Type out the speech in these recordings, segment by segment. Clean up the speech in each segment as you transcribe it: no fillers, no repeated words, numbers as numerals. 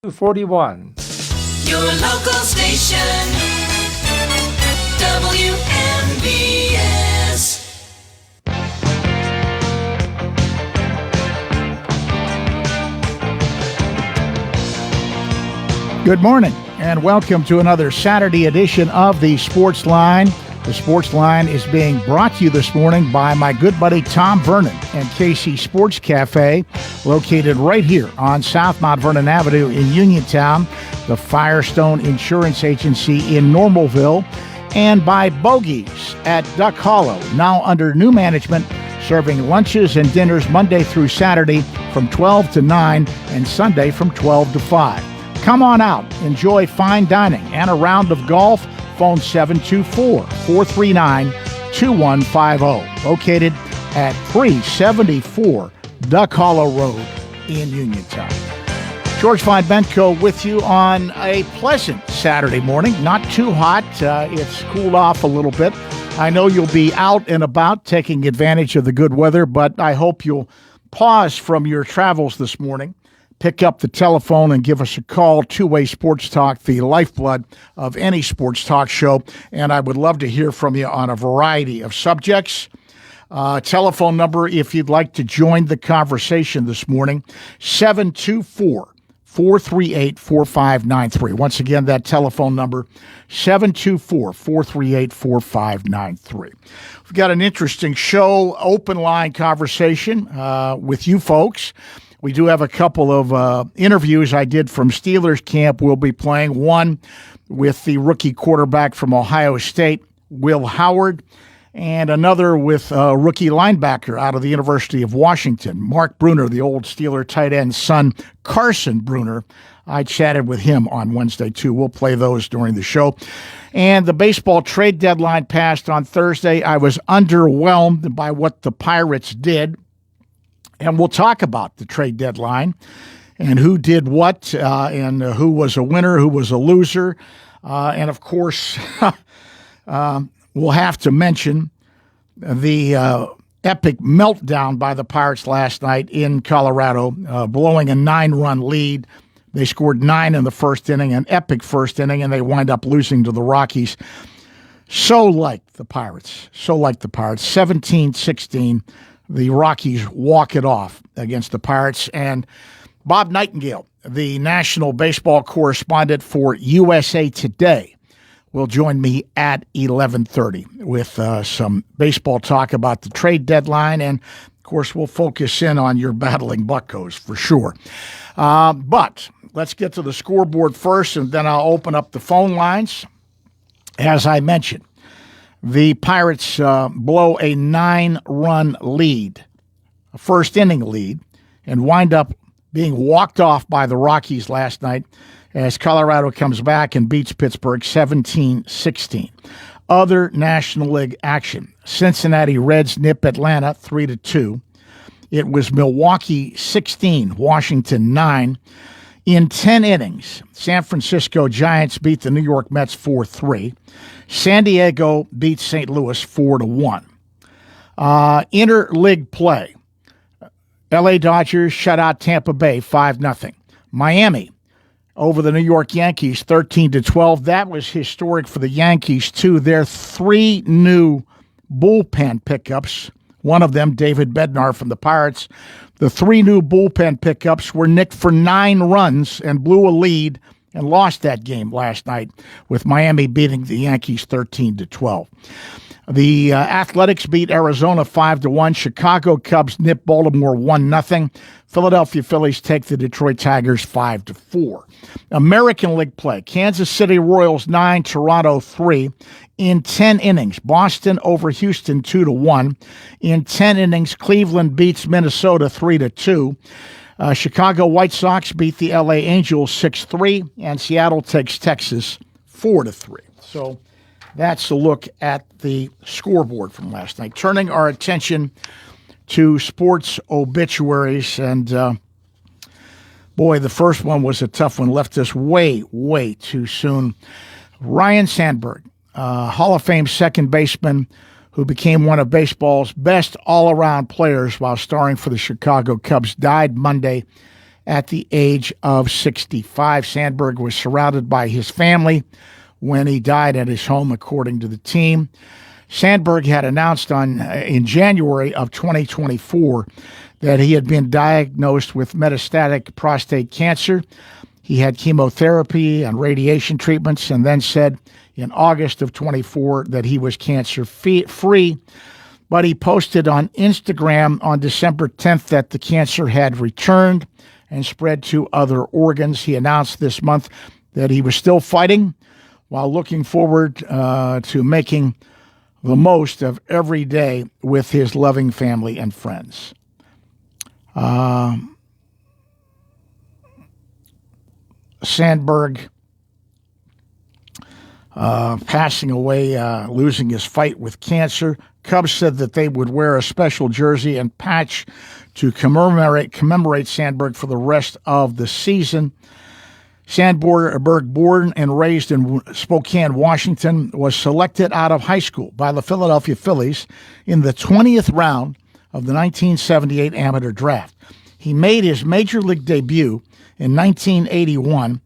41. Your local station, WMBS. Good morning, and welcome to another Saturday edition of the Sportsline. The Sportsline is being brought to you this morning by my good buddy Tom Vernon and KC Sports Cafe, located right here on South Mount Vernon Avenue in Uniontown, the Firestone Insurance Agency in Normalville, and by Bogies at Duck Hollow, now under new management, serving lunches and dinners Monday through Saturday from 12 to 9 and Sunday from 12 to 5. Come on out, enjoy fine dining and a round of golf. Phone 724-439-2150. Located at 374 Duck Hollow Road in Uniontown. George Fine Benko with you on a pleasant Saturday morning. Not too hot. It's cooled off a little bit. I know you'll be out and about taking advantage of the good weather, but I hope you'll pause from your travels this morning. Pick up the telephone and give us a call. Two-way sports talk, the lifeblood of any sports talk show. And I would love to hear from you on a variety of subjects. Telephone number, if you'd like to join the conversation this morning, 724-438-4593. Once again, that telephone number, 724-438-4593. We've got an interesting show, open line conversation with you folks. We do have a couple of interviews I did from Steelers camp. We'll be playing one with the rookie quarterback from Ohio State, Will Howard, and another with a rookie linebacker out of the University of Washington, Mark Bruner, the old Steeler tight end's son, Carson Bruner. I chatted with him on Wednesday, too. We'll play those during the show. And the baseball trade deadline passed on Thursday. I was underwhelmed by what the Pirates did. And we'll talk about the trade deadline and who did what and who was a winner, who was a loser. And, of course, we'll have to mention the epic meltdown by the Pirates last night in Colorado, blowing a 9-run lead. They scored 9 in the first inning, an epic first inning, and they wind up losing to the Rockies. So like the Pirates, 17-16. The Rockies walk it off against the Pirates. And Bob Nightingale, the national baseball correspondent for USA Today, will join me at 11:30 with some baseball talk about the trade deadline. And, of course, we'll focus in on your battling Buccos for sure. But let's get to the scoreboard first, and then I'll open up the phone lines. As I mentioned, the Pirates blow a 9-run lead, a first-inning lead, and wind up being walked off by the Rockies last night as Colorado comes back and beats Pittsburgh 17-16. Other National League action. Cincinnati Reds nip Atlanta 3-2. It was Milwaukee 16, Washington 9. In 10 innings, San Francisco Giants beat the New York Mets 4-3. San Diego beat St. Louis 4-1. Interleague play. LA Dodgers shut out Tampa Bay 5-0. Miami over the New York Yankees 13-12. That was historic for the Yankees, too. Their 3 new bullpen pickups, one of them, David Bednar from the Pirates. The 3 new bullpen pickups were nicked for 9 runs and blew a lead and lost that game last night with Miami beating the Yankees 13-12. The Athletics beat Arizona 5-1. Chicago Cubs nip Baltimore 1-0. Philadelphia Phillies take the Detroit Tigers 5-4. American League play. Kansas City Royals 9, Toronto 3. In 10 innings, Boston over Houston 2-1. In 10 innings, Cleveland beats Minnesota 3-2. Chicago White Sox beat the LA Angels 6-3, and Seattle takes Texas 4-3. So that's a look at the scoreboard from last night. Turning our attention to sports obituaries, and boy, the first one was a tough one. Left us way, way too soon. Ryan Sandberg, Hall of Fame second baseman who became one of baseball's best all-around players while starring for the Chicago Cubs, died Monday at the age of 65. Sandberg was surrounded by his family when he died at his home, according to the team. Sandberg had announced in January of 2024 that he had been diagnosed with metastatic prostate cancer. He had chemotherapy and radiation treatments, and then said in August of 24 that he was cancer-free. But he posted on Instagram on December 10th that the cancer had returned and spread to other organs. He announced this month that he was still fighting while looking forward to making the most of every day with his loving family and friends. Sandberg passing away, losing his fight with cancer. Cubs said that they would wear a special jersey and patch to commemorate Sandberg for the rest of the season. Sandberg, born and raised in Spokane, Washington, was selected out of high school by the Philadelphia Phillies in the 20th round of the 1978 amateur draft. He made his major league debut in 1981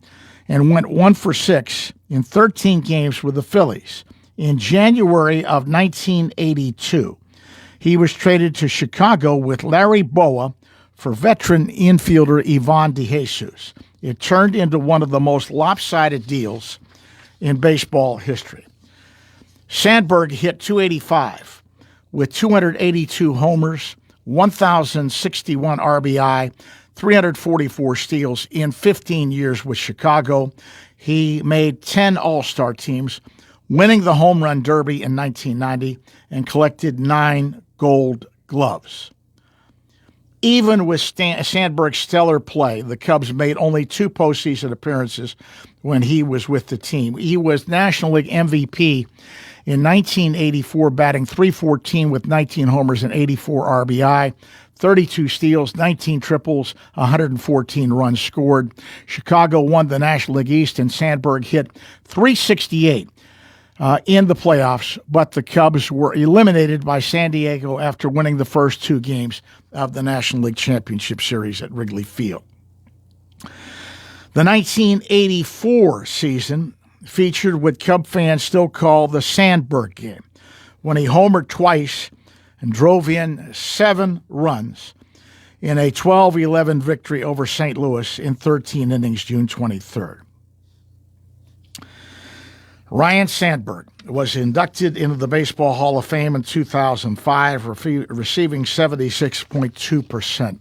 and went 1-for-6 in 13 games with the Phillies. In January of 1982, he was traded to Chicago with Larry Bowa for veteran infielder Ivan DeJesus. It turned into one of the most lopsided deals in baseball history. Sandberg hit .285 with 282 homers, 1,061 RBI, 344 steals in 15 years with Chicago. He made 10 All-Star teams, winning the Home Run Derby in 1990, and collected 9 Gold Gloves. Even with Sandberg's stellar play, the Cubs made only 2 postseason appearances when he was with the team. He was National League MVP in 1984, batting .314 with 19 homers and 84 RBI, 32 steals, 19 triples, 114 runs scored. Chicago won the National League East, and Sandberg hit .368 in the playoffs, but the Cubs were eliminated by San Diego after winning the first 2 games of the National League Championship Series at Wrigley Field. The 1984 season featured what Cub fans still call the Sandberg game, when he homered twice and drove in 7 runs in a 12-11 victory over St. Louis in 13 innings, June 23rd. Ryne Sandberg was inducted into the Baseball Hall of Fame in 2005, receiving 76.2%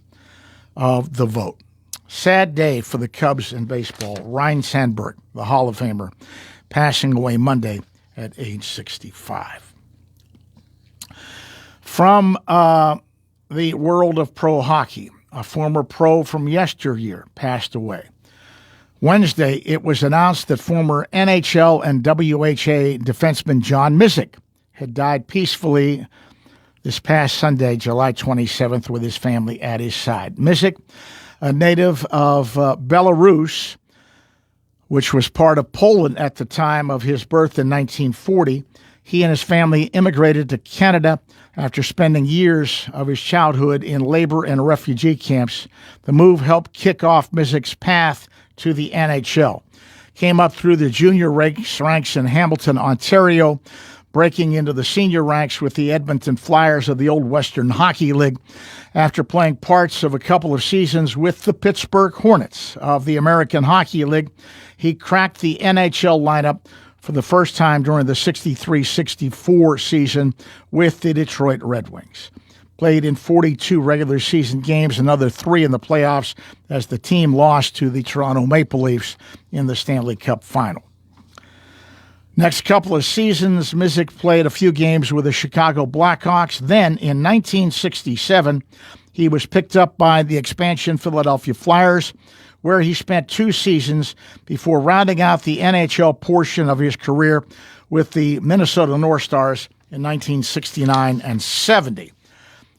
of the vote. Sad day for the Cubs in baseball. Ryne Sandberg, the Hall of Famer, passing away Monday at age 65. From the world of pro hockey, a former pro from yesteryear passed away. Wednesday, it was announced that former NHL and WHA defenseman John Mizik had died peacefully this past Sunday, July 27th, with his family at his side. Mizik, a native of Belarus, which was part of Poland at the time of his birth in 1940, he and his family immigrated to Canada after spending years of his childhood in labor and refugee camps. The move helped kick off Mizik's path to the NHL. Came up through the junior ranks in Hamilton, Ontario, breaking into the senior ranks with the Edmonton Flyers of the old Western Hockey League after playing parts of a couple of seasons with the Pittsburgh Hornets of the American Hockey League. He cracked the NHL lineup for the first time during the 63-64 season with the Detroit Red Wings. Played in 42 regular season games, another 3 in the playoffs as the team lost to the Toronto Maple Leafs in the Stanley Cup Final. Next couple of seasons, Mizik played a few games with the Chicago Blackhawks. Then, in 1967, he was picked up by the expansion Philadelphia Flyers, where he spent 2 seasons before rounding out the NHL portion of his career with the Minnesota North Stars in 1969 and 70.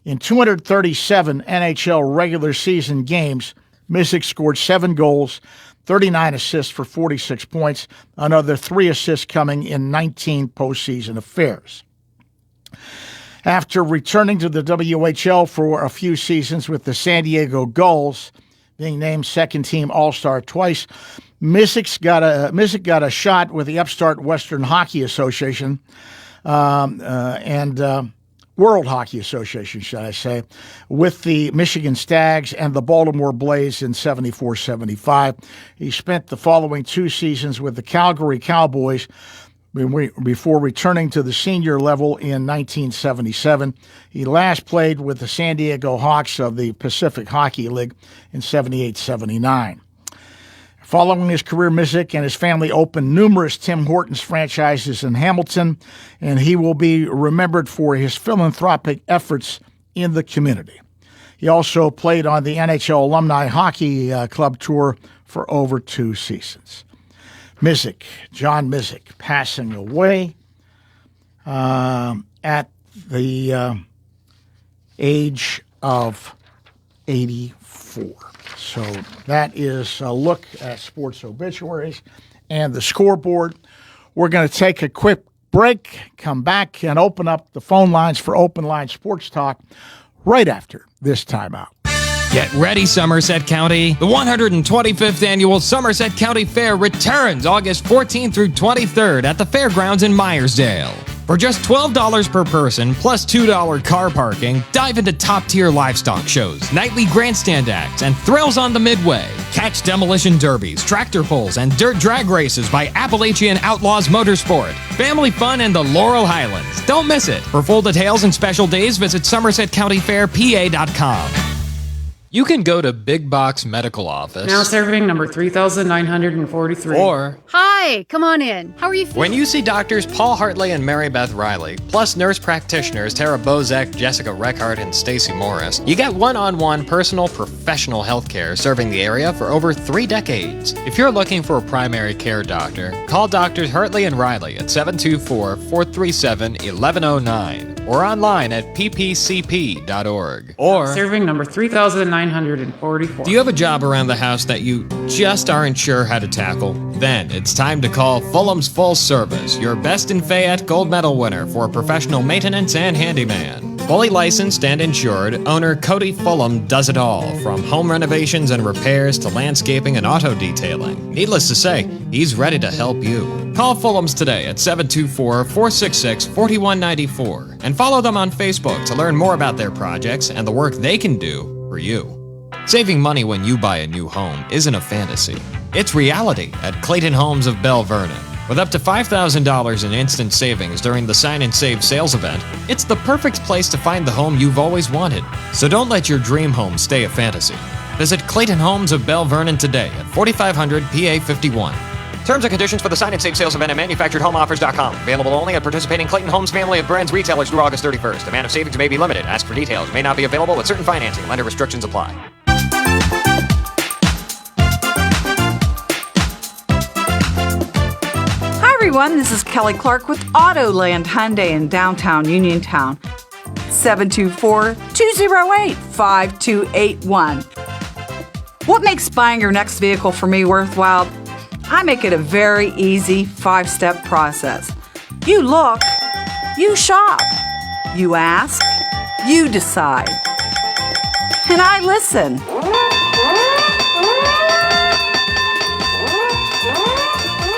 In 237 NHL regular season games, Mizik scored 7 goals, 39 assists for 46 points, another 3 assists coming in 19 postseason affairs. After returning to the WHL for a few seasons with the San Diego Gulls, being named second-team All-Star twice. Missick got a shot with the upstart Western Hockey Association and World Hockey Association, should I say, with the Michigan Stags and the Baltimore Blaze in 74-75. He spent the following 2 seasons with the Calgary Cowboys before returning to the senior level in 1977. He last played with the San Diego Hawks of the Pacific Hockey League in 78-79. Following his career, Missick and his family opened numerous Tim Hortons franchises in Hamilton, and he will be remembered for his philanthropic efforts in the community. He also played on the NHL Alumni Hockey Club Tour for over 2 seasons. John Missick, passing away at the age of 84. So that is a look at sports obituaries and the scoreboard. We're going to take a quick break, come back, and open up the phone lines for Open Line Sports Talk right after this timeout. Get ready, Somerset County. The 125th Annual Somerset County Fair returns August 14th through 23rd at the fairgrounds in Myersdale. For just $12 per person plus $2 car parking, dive into top-tier livestock shows, nightly grandstand acts, and thrills on the Midway. Catch demolition derbies, tractor pulls, and dirt drag races by Appalachian Outlaws Motorsport. Family fun in the Laurel Highlands. Don't miss it. For full details and special days, visit SomersetCountyFairPA.com. You can go to Big Box Medical Office. Now serving number 3,943. Or, hi, come on in. How are you feeling? when you see doctors Paul Hartley and Mary Beth Riley, plus nurse practitioners Tara Bozek, Jessica Reckhart, and Stacy Morris, you get one-on-one personal professional health care serving the area for over 3 decades. If you're looking for a primary care doctor, call Doctors Hartley and Riley at 724-437-1109 or online at ppcp.org. Or, serving number 3,944. do you have a job around the house that you just aren't sure how to tackle? Then it's time to call Fulham's Full Service, your Best in Fayette Gold Medal winner for professional maintenance and handyman. Fully licensed and insured, owner Cody Fulham does it all, from home renovations and repairs to landscaping and auto detailing. Needless to say, he's ready to help you. Call Fulham's today at 724-466-4194 and follow them on Facebook to learn more about their projects and the work they can do for you. Saving money when you buy a new home isn't a fantasy. It's reality at Clayton Homes of Bell Vernon. With up to $5,000 in instant savings during the Sign and Save sales event, it's the perfect place to find the home you've always wanted. So don't let your dream home stay a fantasy. Visit Clayton Homes of Bell Vernon today at 4500 PA 51. Terms and conditions for the Sign and Save sales event at manufacturedhomeoffers.com. Available only at participating Clayton Homes family of brands retailers through August 31st. Amount of savings may be limited. Ask for details. May not be available with certain financing. Lender restrictions apply. Hi everyone, this is Kelly Clark with Autoland Hyundai in downtown Uniontown. 724-208-5281. What makes buying your next vehicle for me worthwhile? I make it a very easy 5-step process. You look, you shop, you ask, you decide. And I listen.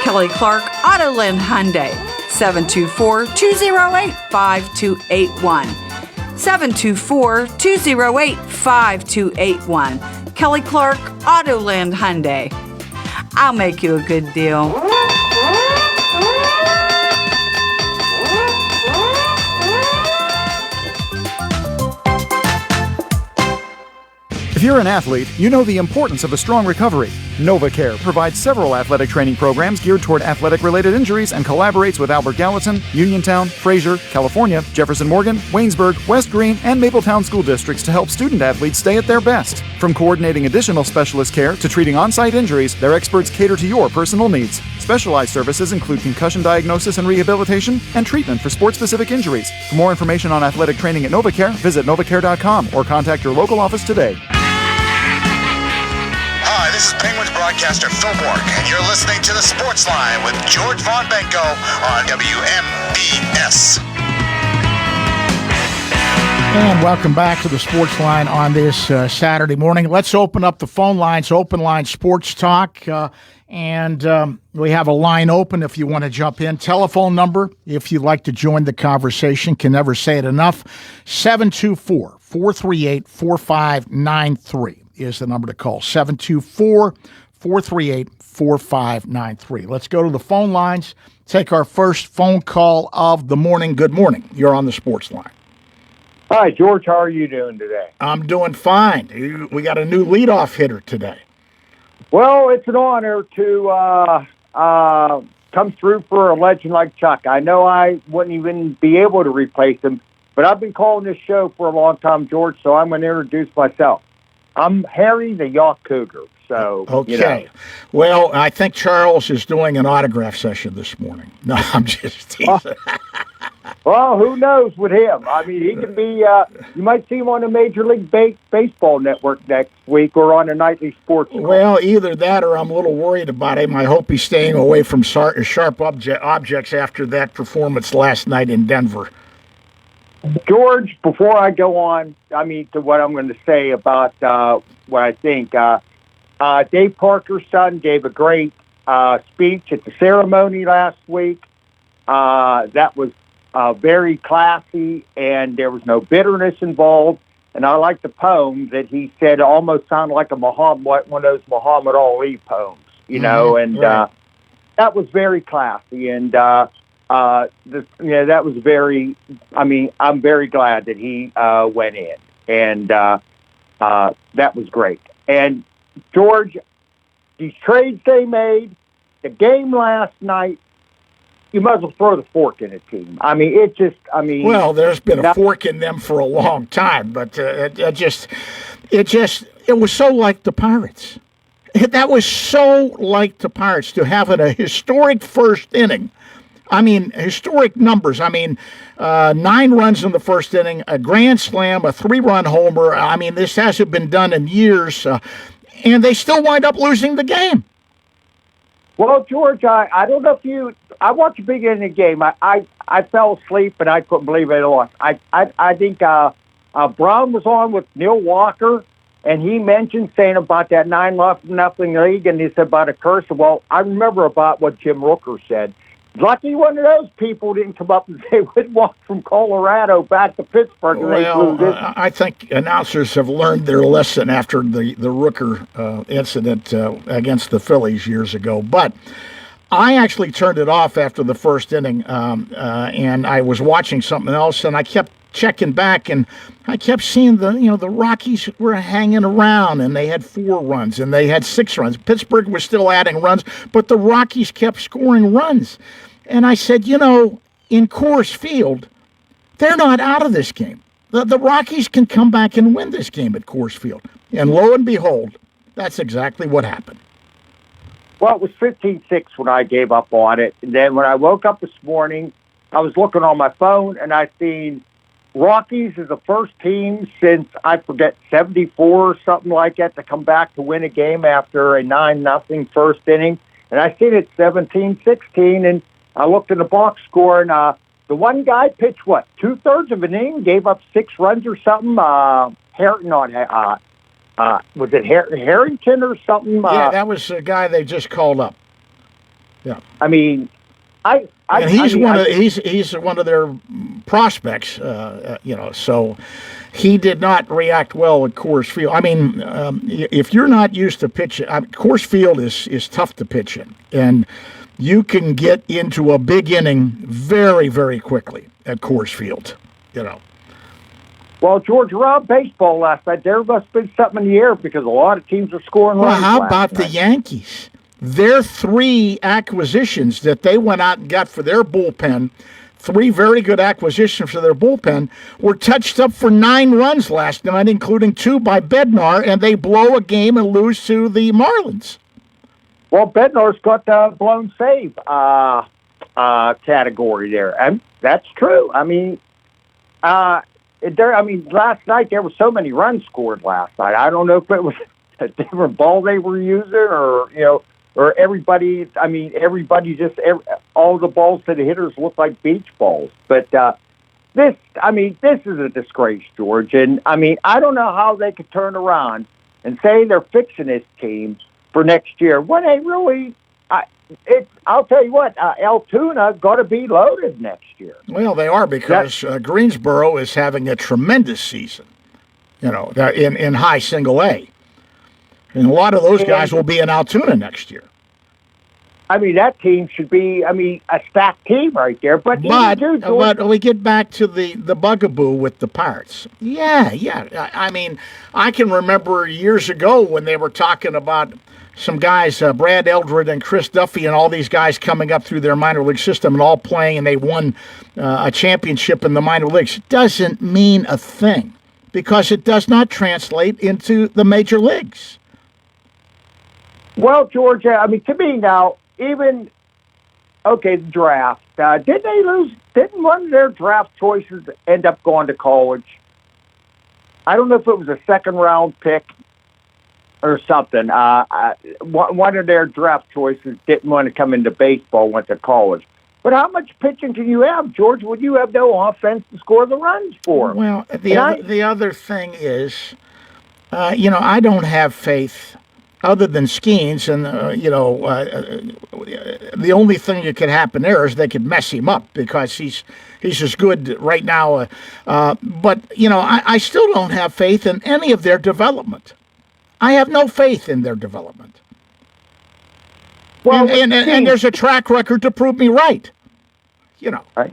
Kelly Clark, Autoland Hyundai, 724-208-5281. 724-208-5281. Kelly Clark, Autoland Hyundai. I'll make you a good deal. If you're an athlete, you know the importance of a strong recovery. NovaCare provides several athletic training programs geared toward athletic-related injuries and collaborates with Albert Gallatin, Uniontown, Fraser, California, Jefferson Morgan, Waynesburg, West Green, and Mapletown school districts to help student athletes stay at their best. From coordinating additional specialist care to treating on-site injuries, their experts cater to your personal needs. Specialized services include concussion diagnosis and rehabilitation and treatment for sports-specific injuries. For more information on athletic training at NovaCare, visit novacare.com or contact your local office today. Hi, this is Penguins broadcaster Phil Bork, and you're listening to the Sportsline with George Von Benko on WMBS. And welcome back to the Sportsline on this Saturday morning. Let's open up the phone lines, Open Line Sports Talk. And we have a line open if you want to jump in. Telephone number, if you'd like to join the conversation, can never say it enough. 724-438-4593 is the number to call. 724-438-4593. Let's go to the phone lines. Take our first phone call of the morning. Good morning. You're on the Sportsline. Hi, George. How are you doing today? I'm doing fine. We got a new leadoff hitter today. Well, it's an honor to come through for a legend like Chuck. I know I wouldn't even be able to replace him, but I've been calling this show for a long time, George, so I'm going to introduce myself. I'm Harry the Yacht Cougar. So, okay. Well, I think Charles is doing an autograph session this morning. No, I'm just teasing. Well, who knows with him? I mean, he could be, you might see him on the Major League Baseball Network next week or on a nightly sports. Well, either that or I'm a little worried about him. I hope he's staying away from sharp objects after that performance last night in Denver. George, before I go on, to what I'm going to say about what I think, Dave Parker's son gave a great speech at the ceremony last week. That was very classy, and there was no bitterness involved. And I like the poem that he said almost sounded like one of those Muhammad Ali poems, and right. That was very classy. And that was very. I'm very glad that he went in, and that was great. And George, these trades they made, the game last night, you might as well throw the fork in a team. Well, there's been a fork in them for a long time, but it was so like the Pirates. That was so like the Pirates to have a historic first inning. Historic numbers. 9 runs in the first inning, a grand slam, a 3-run homer. This hasn't been done in years. And they still wind up losing the game. Well, George, I don't know if I watched the beginning of the game. I fell asleep and I couldn't believe it lost. I think Brown was on with Neil Walker, and he mentioned saying about that 9-0 league, and he said about a curse. Well, I remember about what Jim Rooker said. Lucky one of those people didn't come up and say we'd walk from Colorado back to Pittsburgh. I think announcers have learned their lesson after the Rooker incident against the Phillies years ago. But I actually turned it off after the first inning, and I was watching something else, and I kept checking back, and I kept seeing the Rockies were hanging around, and they had 4 runs, and they had 6 runs. Pittsburgh was still adding runs, but the Rockies kept scoring runs. And I said, in Coors Field, they're not out of this game. The Rockies can come back and win this game at Coors Field. And lo and behold, that's exactly what happened. Well, it was 15-6 when I gave up on it. And then when I woke up this morning, I was looking on my phone, and I seen Rockies is the first team since, I forget, 74 or something like that to come back to win a game after a 9-0 first inning. And I seen it 17-16, and I looked in the box score, and the one guy pitched, 2/3 of an inning, gave up 6 runs or something. Was it Harrington or something? Yeah, that was the guy they just called up. Yeah. He's one of their prospects, so he did not react well at Coors Field. If you're not used to pitching, Coors Field is tough to pitch in, and you can get into a big inning very, very quickly at Coors Field, Well, George, around baseball last night, there must have been something in the air because a lot of teams are scoring runs. Well, how about the Yankees? Their 3 acquisitions that they went out and got for their bullpen, 3 very good acquisitions for their bullpen, were touched up for 9 runs last night, including 2 by Bednar, and they blow a game and lose to the Marlins. Well, Bednar's got the blown save category there, and that's true. Last night there were so many runs scored last night. I don't know if it was a different ball they were using, or everybody. All the balls to the hitters look like beach balls. But this is a disgrace, George. And I mean, I don't know how they could turn around and say they're fixing this team for next year when they really. I'll tell you what, Altoona got to be loaded next year. Well, they are because Greensboro is having a tremendous season. You know, in high single A, and a lot of those guys will be in Altoona next year. I mean, that team should be, a stacked team right there. But we get back to the bugaboo with the Pirates. Yeah. I mean, I can remember years ago when they were talking about some guys, Brad Eldred and Chris Duffy and all these guys coming up through their minor league system and all playing, and they won a championship in the minor leagues. It doesn't mean a thing because it does not translate into the major leagues. Well, Georgia, to me now, the draft. Didn't one of their draft choices end up going to college? I don't know if it was a second-round pick or something. One of their draft choices didn't want to come into baseball, went to college. But how much pitching can you have, George, when you have no offense to score the runs for? Well, the other thing is, I don't have faith other than Skeens, and the only thing that could happen there is they could mess him up because he's as good right now. But I still don't have faith in any of their development. I have no faith in their development. Well, and there's a track record to prove me right. Right.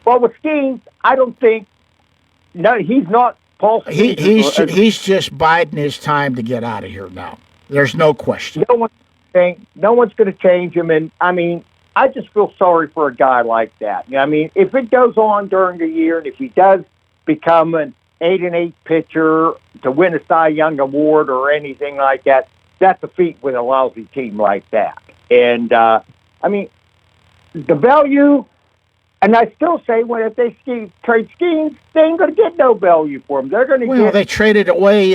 Well, with Skeens, I don't think. No, he's not. Paul. He's just biding his time to get out of here now. There's no question. No one's going to change him, and I just feel sorry for a guy like that. If it goes on during the year, and if he does become an 8-8 pitcher to win a Cy Young award or anything like that, that's a feat with a lousy team like that. And the value. And I still say, if they trade Skeens, they ain't going to get no value for him. They're going to get. They traded away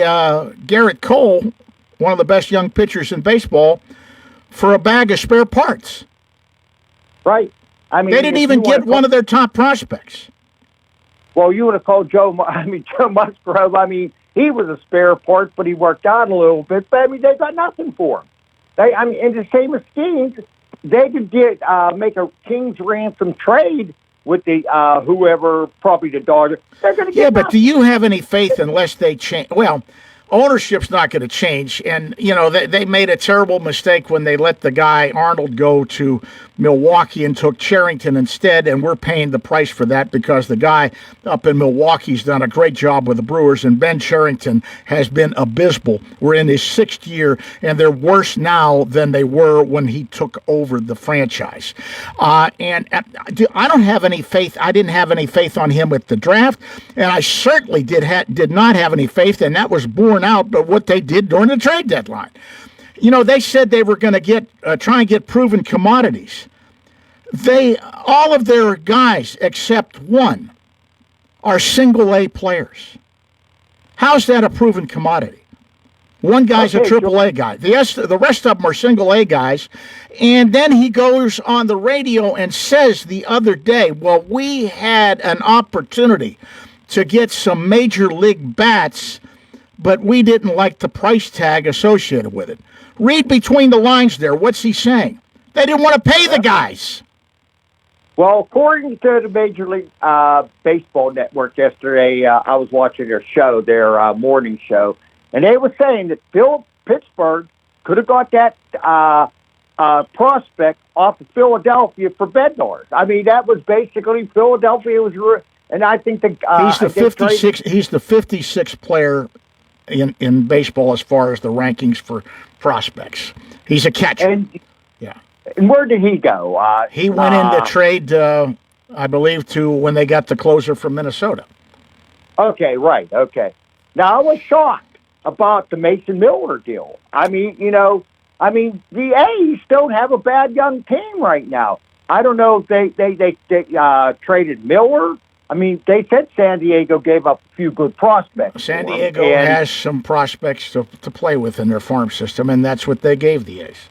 Garrett Cole, one of the best young pitchers in baseball, for a bag of spare parts. Right. They didn't even get one of their top prospects. Well, you would have called Joe Musgrove. He was a spare part, but he worked out a little bit. But they got nothing for him. And the same as Skeens. They could make a king's ransom trade with the whoever, probably the Dodgers. They're going to get. Yeah, but do you have any faith unless they change? Well, ownership's not going to change, and they made a terrible mistake when they let the guy Arnold go to Milwaukee and took Cherington instead, and we're paying the price for that because the guy up in Milwaukee's done a great job with the Brewers, and Ben Cherington has been abysmal. We're in his 6th year, and they're worse now than they were when he took over the franchise. And I don't have any faith. I didn't have any faith on him with the draft, and I certainly did not have any faith, and that was borne out by what they did during the trade deadline. They said they were going to try and get proven commodities. All of their guys except one are single A players. How's that a proven commodity? One guy's a triple A guy. The rest of them are single A guys. And then he goes on the radio and says the other day, well, we had an opportunity to get some major league bats, but we didn't like the price tag associated with it. Read between the lines there. What's he saying? They didn't want to pay the guys. Well, according to the Major League Baseball Network yesterday, I was watching their show, their morning show, and they were saying that Pittsburgh could have got that prospect off of Philadelphia for Bednar's. That was basically Philadelphia and I think he's the 56. He's the 56th player in baseball as far as the rankings for prospects. He's a catcher. And where did he go? He went into trade, I believe, to when they got the closer from Minnesota. Okay, right. Okay. Now, I was shocked about the Mason Miller deal. The A's don't have a bad young team right now. I don't know if they traded Miller. They said San Diego gave up a few good prospects. San Diego has some prospects to play with in their farm system, and that's what they gave the A's.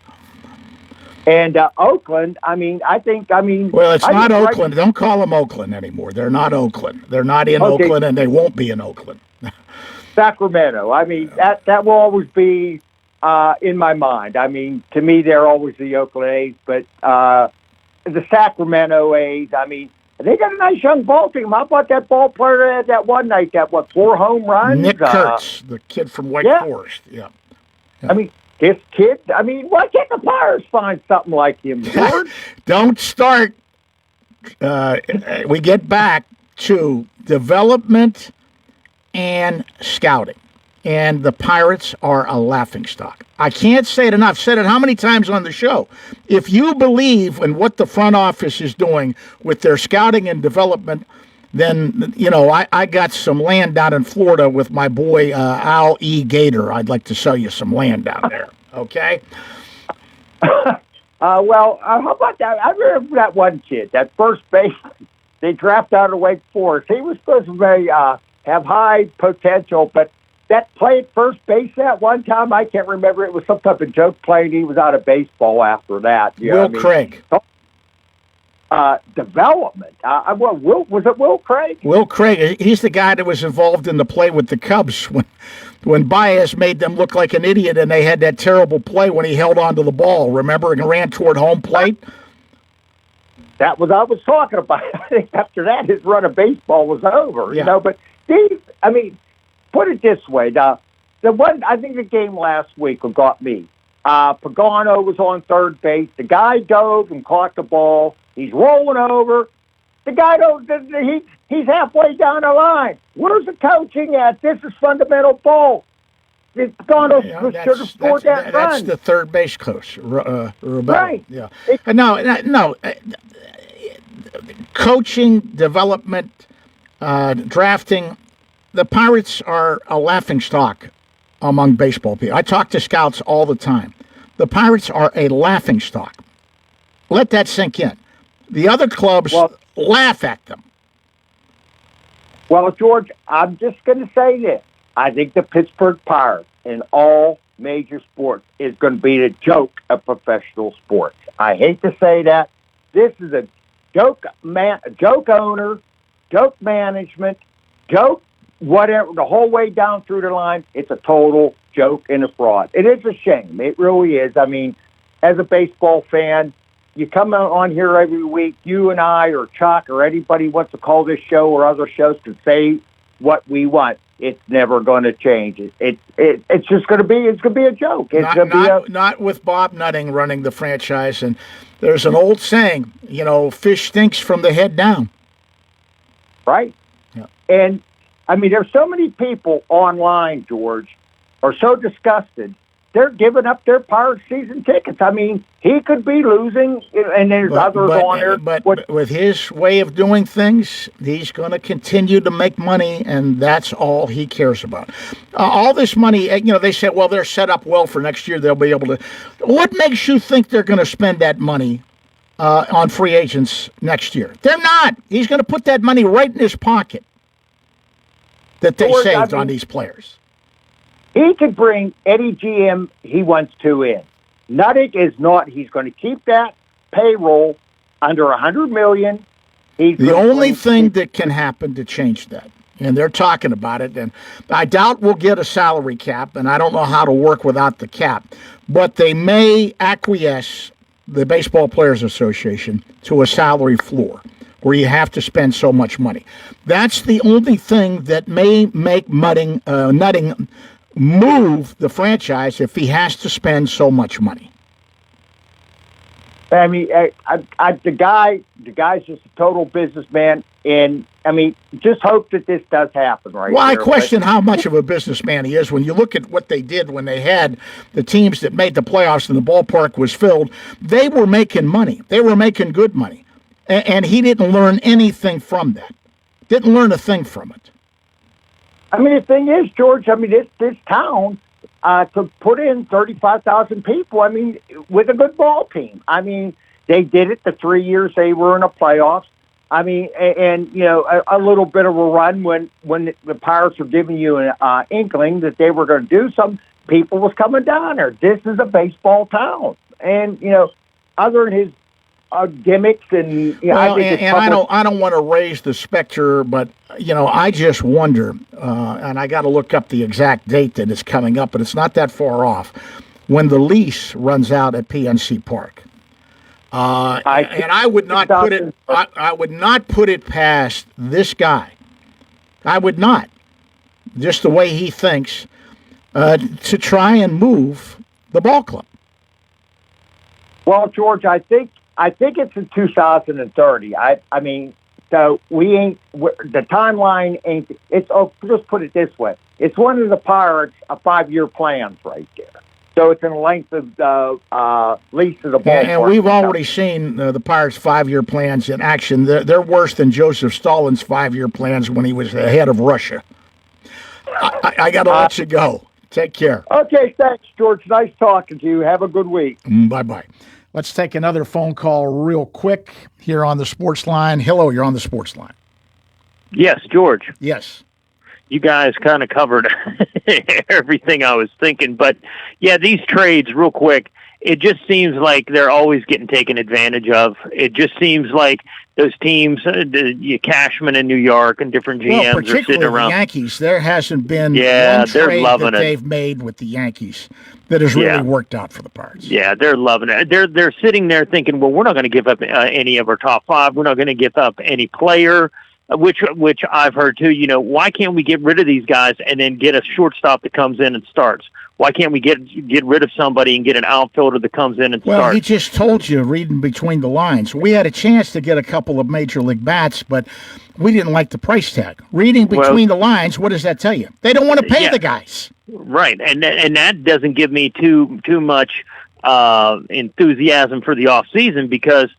And Oakland, Well, it's not Oakland. Don't call them Oakland anymore. They're not Oakland. They're not in Oakland, and they won't be in Oakland. Sacramento. That will always be in my mind. To me, they're always the Oakland A's, but the Sacramento A's, they got a nice young ball team. How about that ball player that had that one night, 4 home runs? Nick Kurtz, the kid from Wake Forest. Yeah. This kid, why can't the Pirates find something like him, George? Don't start. We get back to development and scouting. And the Pirates are a laughingstock. I can't say it enough. I've said it how many times on the show. If you believe in what the front office is doing with their scouting and development, then, I got some land down in Florida with my boy Al E. Gator. I'd like to sell you some land down there, okay? How about that? I remember that one kid, that first baseman they drafted out of Wake Forest. He was supposed to have high potential, but that play at first base that one time, I can't remember. It was some type of joke play, and he was out of baseball after that. Will Craig. Development. Was it Will Craig? Will Craig. He's the guy that was involved in the play with the Cubs when Baez made them look like an idiot, and they had that terrible play when he held onto the ball, remember, and ran toward home plate? That was I was talking about. I think after that, his run of baseball was over. Yeah. But Steve, put it this way: the one I think the game last week got me. Pagano was on third base. The guy dove and caught the ball. He's rolling over. The guy he's halfway down the line. Where's the coaching at? This is fundamental ball. Pagano should have scored that run. That's the third base coach, Rebel. Right. Yeah. No. Coaching, development, drafting. The Pirates are a laughingstock among baseball people. I talk to scouts all the time. The Pirates are a laughingstock. Let that sink in. The other clubs laugh at them. Well, George, I'm just going to say this. I think the Pittsburgh Pirates in all major sports is going to be the joke of professional sports. I hate to say that. This is a joke owner, joke management, joke whatever, the whole way down through the line. It's a total joke and a fraud. It is a shame. It really is. As a baseball fan, you come on here every week, you and I or Chuck or anybody wants to call this show or other shows to say what we want. It's never going to change. It's just going to be a joke. Not with Bob Nutting running the franchise. And there's an old saying, fish stinks from the head down. Right. Yeah. And there's so many people online, George, are so disgusted. They're giving up their Pirates season tickets. He could be losing, and there's others on there. But with his way of doing things, he's going to continue to make money, and that's all he cares about. All this money, they said, well, they're set up well for next year. They'll be able to. What makes you think they're going to spend that money on free agents next year? They're not. He's going to put that money right in his pocket that they saved on these players. He could bring any GM he wants to in. Nutting is not. He's going to keep that payroll under $100 million. The only thing that can happen to change that, and they're talking about it, and I doubt we'll get a salary cap, and I don't know how to work without the cap, but they may acquiesce, the Baseball Players Association, to a salary floor where you have to spend so much money. That's the only thing that may make Nutting move the franchise if he has to spend so much money. The guy's just a total businessman, and just hope that this does happen, right? Well, I question how much of a businessman he is when you look at what they did when they had the teams that made the playoffs and the ballpark was filled. They were making money. They were making good money, and he didn't learn anything from that. Didn't learn a thing from it. The thing is, George, this town could put in 35,000 people, with a good ball team. They did it the 3 years they were in the playoffs. A little bit of a run when the Pirates were giving you an inkling that they were going to do some, people was coming down there. This is a baseball town. And, other than his gimmicks and well, I think I don't want to raise the specter, but I just wonder, and I got to look up the exact date that it's coming up, but it's not that far off, when the lease runs out at PNC Park. I would not put it. I would not put it past this guy. I would not, just the way he thinks, to try and move the ball club. Well, George, I think it's in 2030. I mean, so we ain't the timeline ain't. It's just put it this way. It's one of the Pirates' 5-year plans right there. So it's in the length of the lease of the ball. And we've already seen the Pirates' 5-year plans in action. They're worse than Joseph Stalin's 5-year plans when he was the head of Russia. I got to let you go. Take care. Okay, thanks, George. Nice talking to you. Have a good week. Bye-bye. Let's take another phone call real quick here on the Sports Line. Hello, you're on the Sports Line. Yes, George. Yes. You guys kind of covered everything I was thinking. But, yeah, these trades, real quick, it just seems like they're always getting taken advantage of. It just seems like those teams, Cashman in New York and different GMs are sitting around. The Yankees, there hasn't been one trade that they've made with the Yankees that has really worked out for the Pirates. Yeah, they're loving it. They're sitting there thinking, well, we're not going to give up any of our top 5. We're not going to give up any player. Which I've heard too. Why can't we get rid of these guys and then get a shortstop that comes in and starts? Why can't we get rid of somebody and get an outfielder that comes in and starts? Well, he just told you, reading between the lines. We had a chance to get a couple of major league bats, but we didn't like the price tag. Reading between the lines, what does that tell you? They don't want to pay the guys. Right, and that doesn't give me too much enthusiasm for the off season, because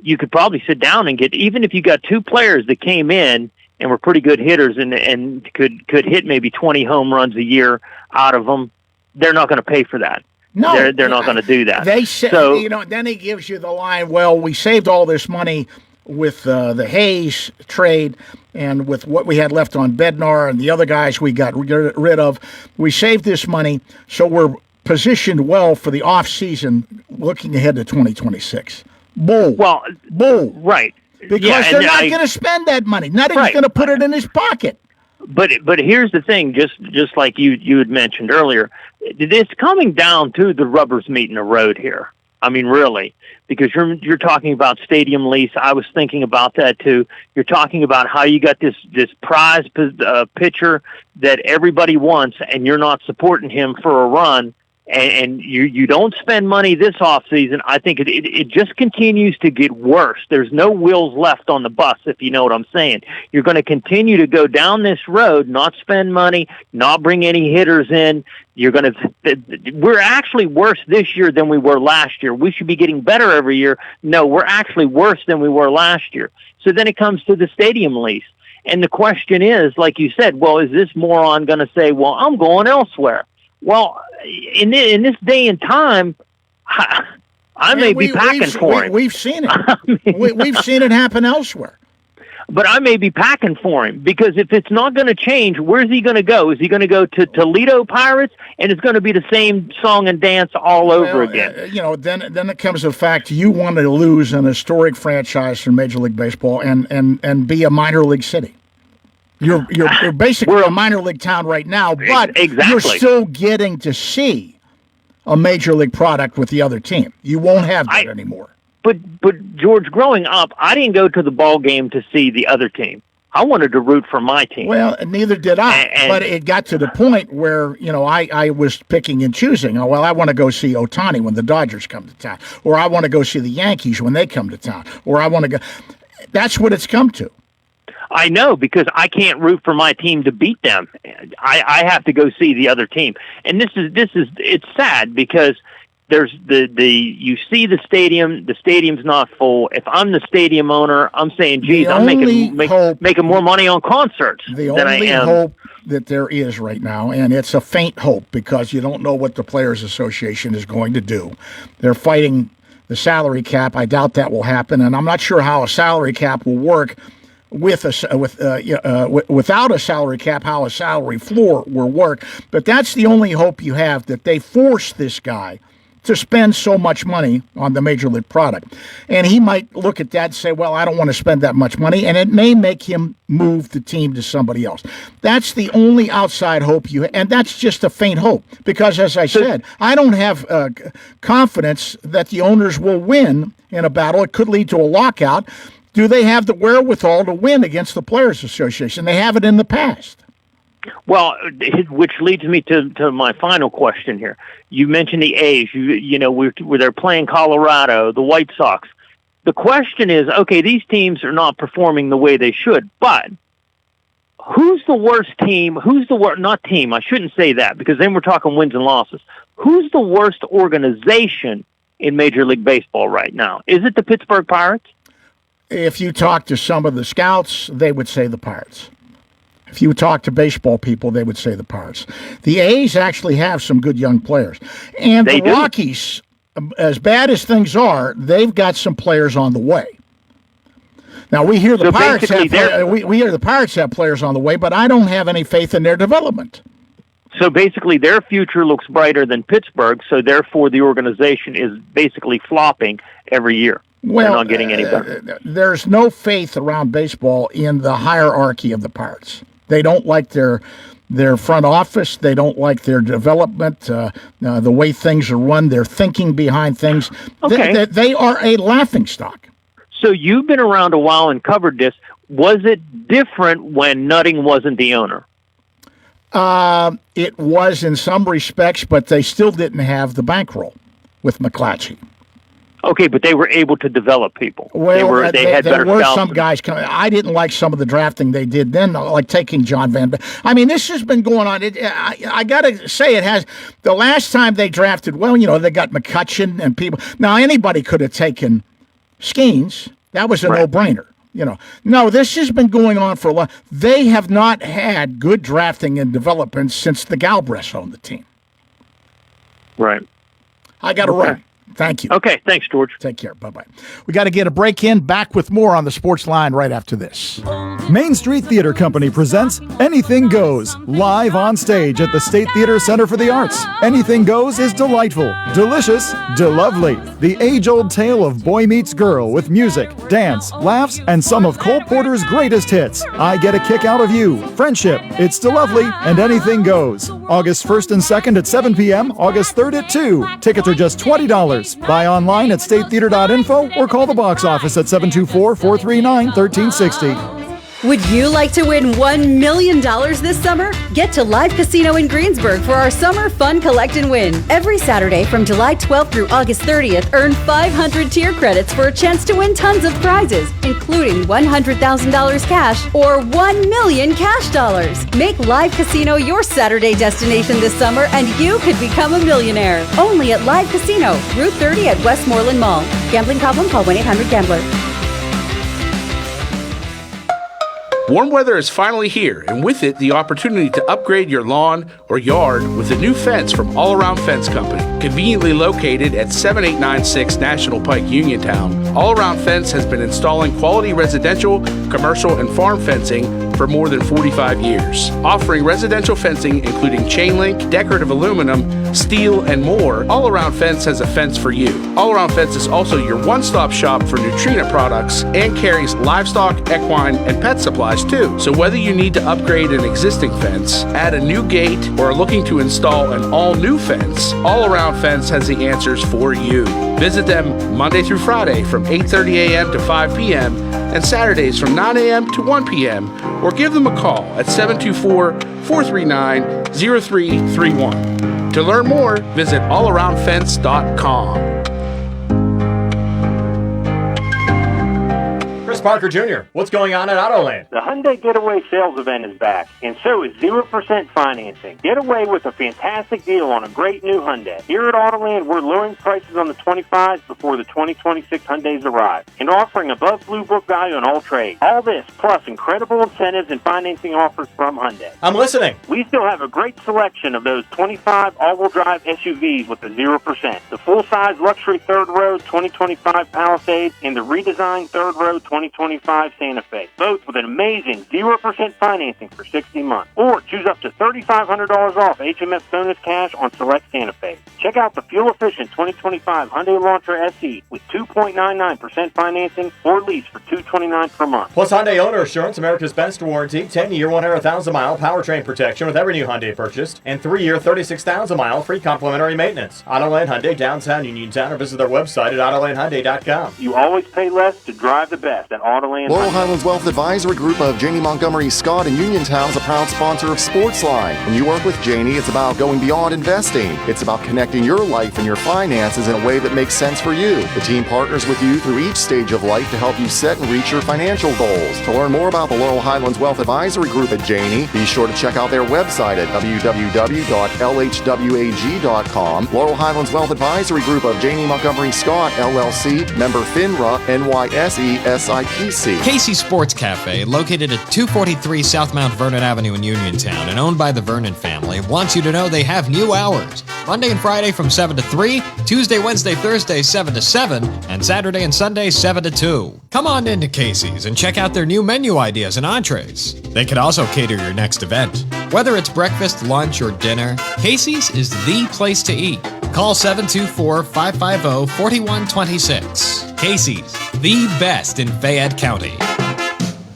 you could probably sit down and get, even if you got 2 players that came in and were pretty good hitters and could hit maybe 20 home runs a year out of them, they're not going to pay for that. No, they're not going to do that. They say, then he gives you the line, well, we saved all this money with the Hayes trade and with what we had left on Bednar and the other guys we got rid of. We saved this money, so we're positioned well for the off season looking ahead to 2026. Bull. Well, bull. Right. Because they're not going to spend that money. Nothing's going to put it in his pocket. But here's the thing, just like you had mentioned earlier, it's coming down to the rubber's meeting the road here. I mean, really, because you're talking about stadium lease. I was thinking about that too. You're talking about how you got this prize pitcher that everybody wants, and you're not supporting him for a run. And you don't spend money this offseason. I think it just continues to get worse. There's no wheels left on the bus, if you know what I'm saying. You're going to continue to go down this road, not spend money, not bring any hitters in. We're actually worse this year than we were last year. We should be getting better every year. No, we're actually worse than we were last year. So then it comes to the stadium lease. And the question is, like you said, well, is this moron going to say, well, I'm going elsewhere? Well, in this day and time, I may be packing for him. We've seen it. We've seen it happen elsewhere. But I may be packing for him, because if it's not going to change, where's he going to go? Is he going to go to Toledo Pirates, and it's going to be the same song and dance all over again? Then it comes to the fact you want to lose an historic franchise from Major League Baseball and be a minor league city. You're basically a minor league town right now, but you're still getting to see a major league product with the other team. You won't have that anymore. But George, growing up, I didn't go to the ball game to see the other team. I wanted to root for my team. Well, neither did I. But it got to the point where, I was picking and choosing. Oh, well, I want to go see Ohtani when the Dodgers come to town. Or I want to go see the Yankees when they come to town. Or I want to go. That's what it's come to. I know, because I can't root for my team to beat them. I have to go see the other team. And it's sad, because there's you see the stadium's not full. If I'm the stadium owner, I'm saying, geez, I'm making more money on concerts than I am. The only hope that there is right now, and it's a faint hope, because you don't know what the Players Association is going to do. They're fighting the salary cap. I doubt that will happen, and I'm not sure how a salary cap will work without a salary cap, how a salary floor will work. But that's the only hope you have, that they force this guy to spend so much money on the Major League product. And he might look at that and say, well, I don't want to spend that much money, and it may make him move the team to somebody else. That's the only outside hope you have, and that's just a faint hope, because, as I said, I don't have confidence that the owners will win in a battle. It could lead to a lockout. Do they have the wherewithal to win against the Players Association? They haven't in the past. Well, which leads me to my final question here. You mentioned the A's. Where they're playing Colorado, the White Sox. The question is, okay, these teams are not performing the way they should, but who's the worst team? Who's the worst? Not team. I shouldn't say that, because then we're talking wins and losses. Who's the worst organization in Major League Baseball right now? Is it the Pittsburgh Pirates? If you talk to some of the scouts, they would say the Pirates. If you talk to baseball people, they would say the Pirates. The A's actually have some good young players. And the Rockies, as bad as things are, they've got some players on the way. Now, we hear the Pirates have players on the way, but I don't have any faith in their development. So basically their future looks brighter than Pittsburgh, so therefore the organization is basically flopping every year. Well, they're not getting any better. There's no faith around baseball in the hierarchy of the Pirates. They don't like their front office. They don't like their development, the way things are run, their thinking behind things. Okay. They are a laughingstock. So you've been around a while and covered this. Was it different when Nutting wasn't the owner? It was in some respects, but they still didn't have the bankroll with McClatchy. Okay, but they were able to develop people. Well, they had better there were scouts. some guys coming. I didn't like some of the drafting they did then, like taking John Van. I mean, this has been going on. I got to say, it has. The last time they drafted, well, they got McCutcheon and people. Now, anybody could have taken Skeens. That was a no-brainer. No, this has been going on for a while. They have not had good drafting and development since the Galbraiths owned the team. Right. I got to run. Thank you. Okay, thanks, George. Take care. Bye-bye. We got to get a break in. Back with more on the Sports Line right after this. Main Street Theater Company presents Anything Goes, live on stage at the State Theater Center for the Arts. Anything Goes is delightful, delicious, de-lovely. The age-old tale of boy meets girl with music, dance, laughs, and some of Cole Porter's greatest hits. I Get a Kick Out of You, Friendship, It's de-lovely, and Anything Goes. August 1st and 2nd at 7 p.m., August 3rd at 2. Tickets are just $20. Buy online at statetheater.info or call the box office at 724-439-1360. Would you like to win $1 million this summer? Get to Live Casino in Greensburg for our Summer Fun Collect and Win. Every Saturday from July 12th through August 30th, earn 500 tier credits for a chance to win tons of prizes, including $100,000 cash or $1 million cash dollars. Make Live Casino your Saturday destination this summer and you could become a millionaire. Only at Live Casino, Route 30 at Westmoreland Mall. Gambling problem? Call 1-800-GAMBLER. Warm weather is finally here, and with it, the opportunity to upgrade your lawn or yard with a new fence from All Around Fence Company. Conveniently located at 7896 National Pike, Uniontown, All Around Fence has been installing quality residential, commercial, and farm fencing for more than 45 years. Offering residential fencing including chain link, decorative aluminum, steel, and more, All Around Fence has a fence for you. All Around Fence is also your one-stop shop for Nutrena products and carries livestock, equine, and pet supplies too. So whether you need to upgrade an existing fence, add a new gate, or are looking to install an all-new fence, All Around Fence has the answers for you. Visit them Monday through Friday from 8:30 a.m. to 5 p.m. and Saturdays from 9 a.m. to 1 p.m. or give them a call at 724-439-0331. To learn more, visit allaroundfence.com. Chris Parker Jr., what's going on at Autoland? The Hyundai Getaway sales event is back, and so is 0% financing. Get away with a fantastic deal on a great new Hyundai. Here at Autoland, we're lowering prices on the 25s before the 2026 Hyundais arrive, and offering above Blue Book value on all trades. All this, plus incredible incentives and financing offers from Hyundai. I'm listening. We still have a great selection of those 25 all-wheel drive SUVs with the 0%. The full-size luxury third row 2025 Palisade and the redesigned third row 2025 2025 Santa Fe. Both with an amazing 0% financing for 60 months. Or choose up to $3,500 off HMS bonus cash on select Santa Fe. Check out the fuel-efficient 2025 Hyundai Elantra SE with 2.99% financing or lease for $229 per month. Plus Hyundai Owner Assurance, America's best warranty, 10-year, 100,000-mile powertrain protection with every new Hyundai purchased, and 3-year, 36,000-mile free complimentary maintenance. Autoland Hyundai, downtown Uniontown, or visit their website at autolandhyundai.com. You always pay less to drive the best at Autoland Laurel Hyundai. Highlands Wealth Advisory Group of Janie Montgomery Scott in Uniontown is a proud sponsor of Sportsline. When you work with Janie, it's about going beyond investing. It's about connecting your life and your finances in a way that makes sense for you. The team partners with you through each stage of life to help you set and reach your financial goals. To learn more about the Laurel Highlands Wealth Advisory Group at Janie, be sure to check out their website at www.lhwag.com. Laurel Highlands Wealth Advisory Group of Janie Montgomery Scott, LLC, member FINRA, NYSE, SIPC. Casey Sports Cafe, located at 243 South Mount Vernon Avenue in Uniontown and owned by the Vernon family, wants you to know they have new hours. Monday and Friday from 7 to 3, Tuesday, Wednesday, Thursday 7 to 7, and Saturday and Sunday 7 to 2. Come on into Casey's and check out their new menu ideas and entrees. They could also cater your next event. Whether it's breakfast, lunch, or dinner, Casey's is the place to eat. Call 724-550-4126. Casey's, the best in Fayette County.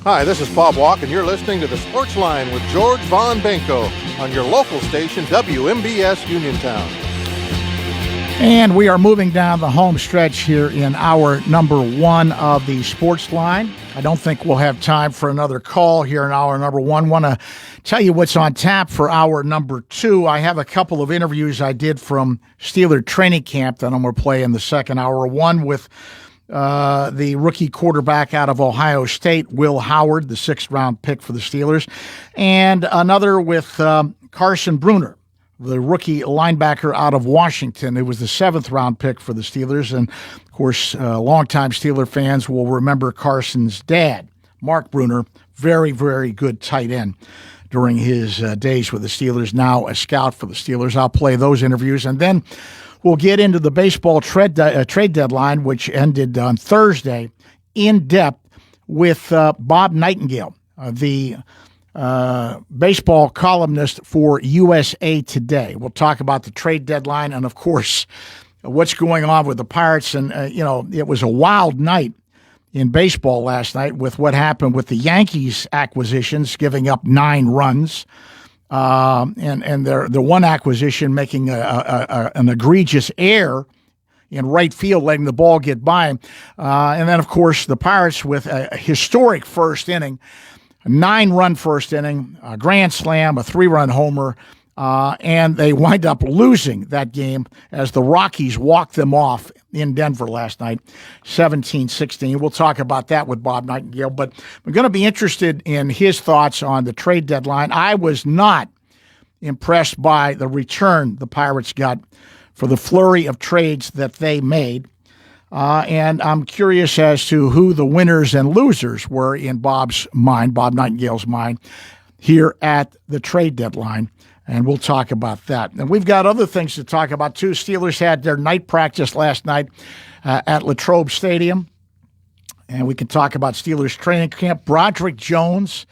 Hi, this is Bob Walk, and you're listening to the Sportsline with George Von Benko on your local station, WMBS Uniontown. And we are moving down the home stretch here in hour number 1 of the Sportsline. I don't think we'll have time for another call here in hour number 1. Want to tell you what's on tap for hour number 2. I have a couple of interviews I did from Steeler training camp that I'm going to play in the second hour. One with the rookie quarterback out of Ohio State, Will Howard, the 6th-round pick for the Steelers, and another with Carson Bruner, the rookie linebacker out of Washington, who was the 7th-round pick for the Steelers. And, of course, longtime Steeler fans will remember Carson's dad, Mark Bruner, very, very good tight end during his days with the Steelers, now a scout for the Steelers. I'll play those interviews. And then we'll get into the baseball trade deadline, which ended on Thursday, in depth with Bob Nightingale, the baseball columnist for USA Today. We'll talk about the trade deadline and, of course, what's going on with the Pirates. And, it was a wild night in baseball last night with what happened with the Yankees acquisitions, giving up 9 runs. And the one acquisition making an egregious error in right field, letting the ball get by him. And then, of course, the Pirates with a historic first inning, a 9-run first inning, a grand slam, a 3-run homer, and they wind up losing that game as the Rockies walked them off in Denver last night, 17-16. We'll talk about that with Bob Nightingale, but we're going to be interested in his thoughts on the trade deadline. I was not impressed by the return the Pirates got for the flurry of trades that they made. And I'm curious as to who the winners and losers were in Bob's mind, Bob Nightingale's mind, here at the trade deadline. And we'll talk about that. And we've got other things to talk about, too. Steelers had their night practice last night at Latrobe Stadium. And we can talk about Steelers training camp. Broderick Jones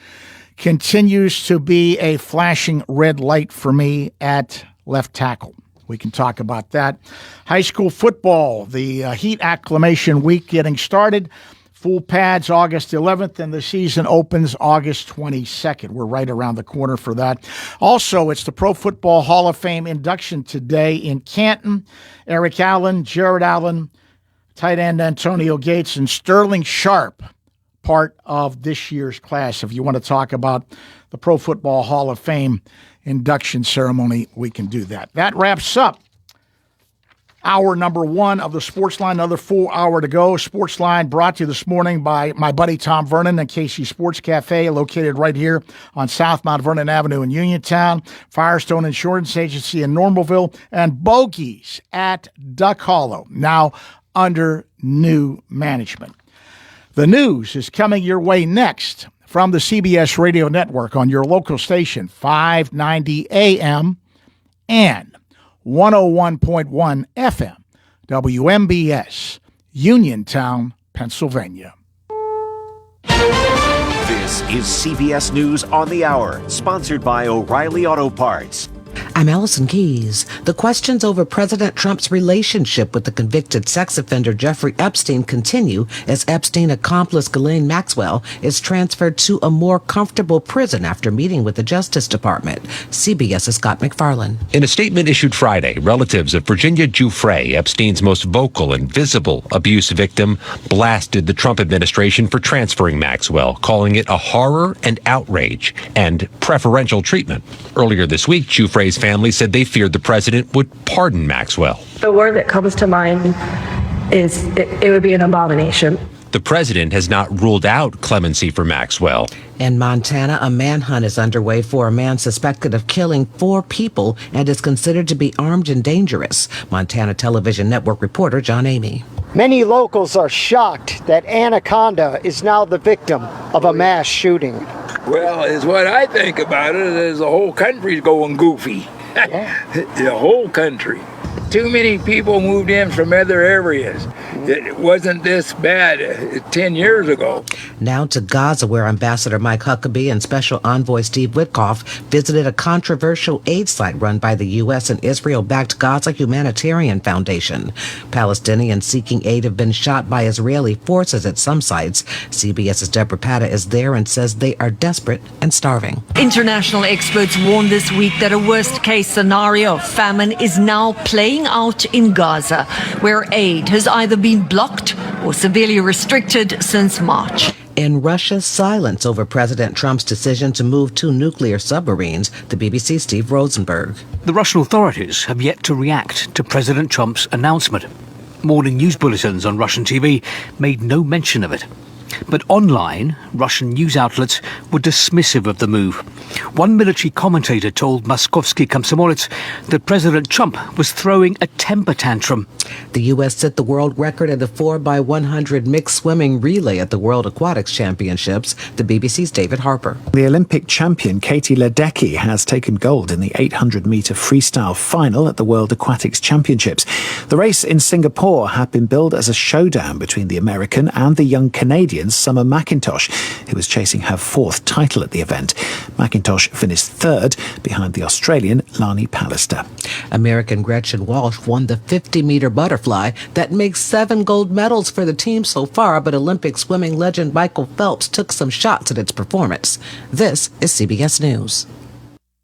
continues to be a flashing red light for me at left tackle. We can talk about that. High school football, the Heat acclimation week getting started. Full pads August 11th, and the season opens August 22nd. We're right around the corner for that. Also, it's the Pro Football Hall of Fame induction today in Canton. Eric Allen, Jared Allen, tight end Antonio Gates, and Sterling Sharp, part of this year's class. If you want to talk about the Pro Football Hall of Fame induction ceremony, we can do that. That wraps up hour number 1 of the Sportsline. Another full hour to go. Sportsline brought to you this morning by my buddy Tom Vernon and Casey Sports Cafe, located right here on South Mount Vernon Avenue in Uniontown, Firestone Insurance Agency in Normalville, and Bogies at Duck Hollow, now under new management. The news is coming your way next from the CBS Radio Network on your local station, 590 AM and 101.1 FM, WMBS, Uniontown, Pennsylvania. This is CBS News on the Hour, sponsored by O'Reilly Auto Parts. I'm Allison Keyes. The questions over President Trump's relationship with the convicted sex offender Jeffrey Epstein continue as Epstein accomplice Ghislaine Maxwell is transferred to a more comfortable prison after meeting with the Justice Department. CBS's Scott McFarlane. In a statement issued Friday, relatives of Virginia Giuffre, Epstein's most vocal and visible abuse victim, blasted the Trump administration for transferring Maxwell, calling it a horror and outrage and preferential treatment. Earlier this week, Giuffre's family said they feared the president would pardon Maxwell. The word that comes to mind is it would be an abomination. The president has not ruled out clemency for Maxwell. In Montana, a manhunt is underway for a man suspected of killing 4 people and is considered to be armed and dangerous. Montana Television Network reporter John Amy. Many locals are shocked that Anaconda is now the victim of a mass shooting. Well, is what I think about it is the whole country's going goofy. The whole country. Too many people moved in from other areas. It wasn't this bad 10 years ago. Now to Gaza, where Ambassador Mike Huckabee and Special Envoy Steve Witkoff visited a controversial aid site run by the U.S. and Israel-backed Gaza Humanitarian Foundation. Palestinians seeking aid have been shot by Israeli forces at some sites. CBS's Deborah Patta is there and says they are desperate and starving. International experts warn this week that a worst-case scenario of famine is now playing out in Gaza, where aid has either been blocked or severely restricted since March. In Russia's silence over President Trump's decision to move 2 nuclear submarines, the BBC's Steve Rosenberg. The Russian authorities have yet to react to President Trump's announcement. Morning news bulletins on Russian TV made no mention of it. But online, Russian news outlets were dismissive of the move. One military commentator told Moskovsky Komsomolets that President Trump was throwing a temper tantrum. The U.S. set the world record at the 4x100 mixed swimming relay at the World Aquatics Championships. The BBC's David Harper. The Olympic champion Katie Ledecky has taken gold in the 800-metre freestyle final at the World Aquatics Championships. The race in Singapore had been billed as a showdown between the American and the young Canadian Summer McIntosh, who was chasing her 4th title at the event. McIntosh finished 3rd behind the Australian Lani Pallister. American Gretchen Walsh won the 50-metre butterfly. That makes 7 gold medals for the team so far, but Olympic swimming legend Michael Phelps took some shots at its performance. This is CBS News.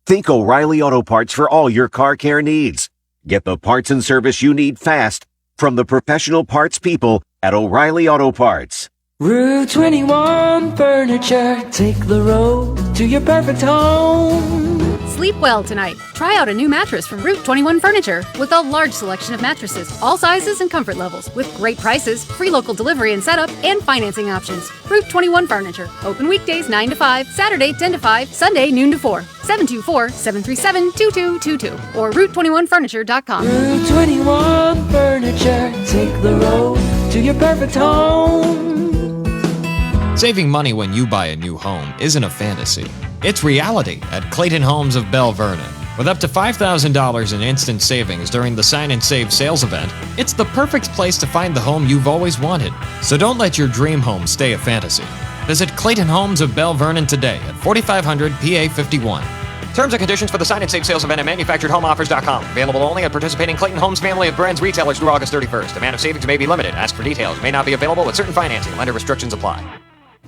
Think O'Reilly Auto Parts for all your car care needs. Get the parts and service you need fast from the professional parts people at O'Reilly Auto Parts. Route 21 Furniture. Take the road to your perfect home. Sleep well tonight. Try out a new mattress from Route 21 Furniture with a large selection of mattresses, all sizes and comfort levels, with great prices, free local delivery and setup, and financing options. Route 21 Furniture. Open weekdays 9 to 5, Saturday 10 to 5, Sunday noon to 4. 724-737-2222 or Route21Furniture.com. Route 21 Furniture. Take the road to your perfect home. Saving money when you buy a new home isn't a fantasy. It's reality at Clayton Homes of Bell Vernon. With up to $5,000 in instant savings during the Sign and Save sales event, it's the perfect place to find the home you've always wanted. So don't let your dream home stay a fantasy. Visit Clayton Homes of Bell Vernon today at 4500 PA 51. Terms and conditions for the Sign and Save sales event at manufacturedhomeoffers.com. Available only at participating Clayton Homes family of brands retailers through August 31st. Amount of savings may be limited. Ask for details. May not be available with certain financing. Lender restrictions apply.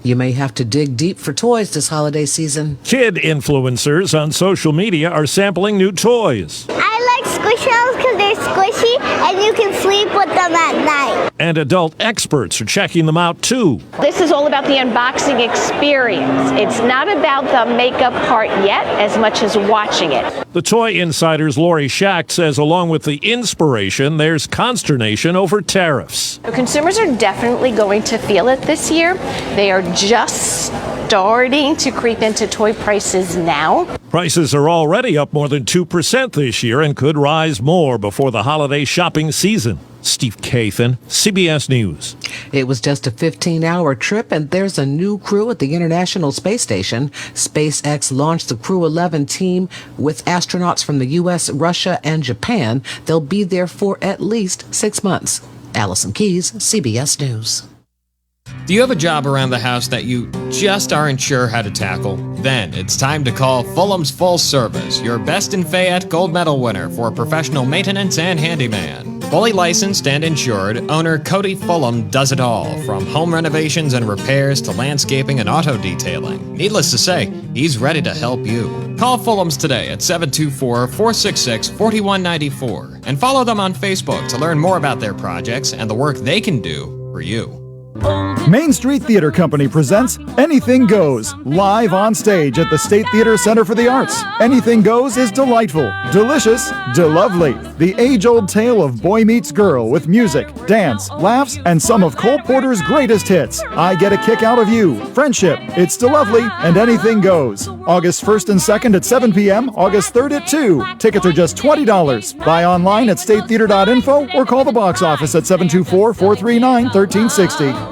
You may have to dig deep for toys this holiday season. Kid influencers on social media are sampling new toys. I like Squishallows because they're squishy and you can sleep with them at night. And adult experts are checking them out too. This is all about the unboxing experience. It's not about the makeup part yet as much as watching it. The Toy Insider's Lori Schacht says along with the inspiration, there's consternation over tariffs. Consumers are definitely going to feel it this year. They are just starting to creep into toy prices now. Prices are already up more than 2% this year and could rise more before the holiday shopping season. Steve Kathan, CBS News. It was just a 15-hour trip, and there's a new crew at the International Space Station. SpaceX launched the Crew 11 team with astronauts from the U.S., Russia, and Japan. They'll be there for at least 6 months. Allison Keyes, CBS News. Do you have a job around the house that you just aren't sure how to tackle? Then it's time to call Fulham's Full Service, your Best in Fayette Gold Medal winner for professional maintenance and handyman. Fully licensed and insured, owner Cody Fulham does it all, from home renovations and repairs to landscaping and auto detailing. Needless to say, he's ready to help you. Call Fulham's today at 724-466-4194 and follow them on Facebook to learn more about their projects and the work they can do for you. Main Street Theater Company presents Anything Goes, live on stage at the State Theater Center for the Arts. Anything Goes is delightful, delicious, de-lovely. The age-old tale of boy meets girl with music, dance, laughs, and some of Cole Porter's greatest hits. I Get a Kick Out of You, Friendship, It's De-Lovely, and Anything Goes. August 1st and 2nd at 7 p.m., August 3rd at 2. Tickets are just $20. Buy online at statetheater.info or call the box office at 724-439-1360.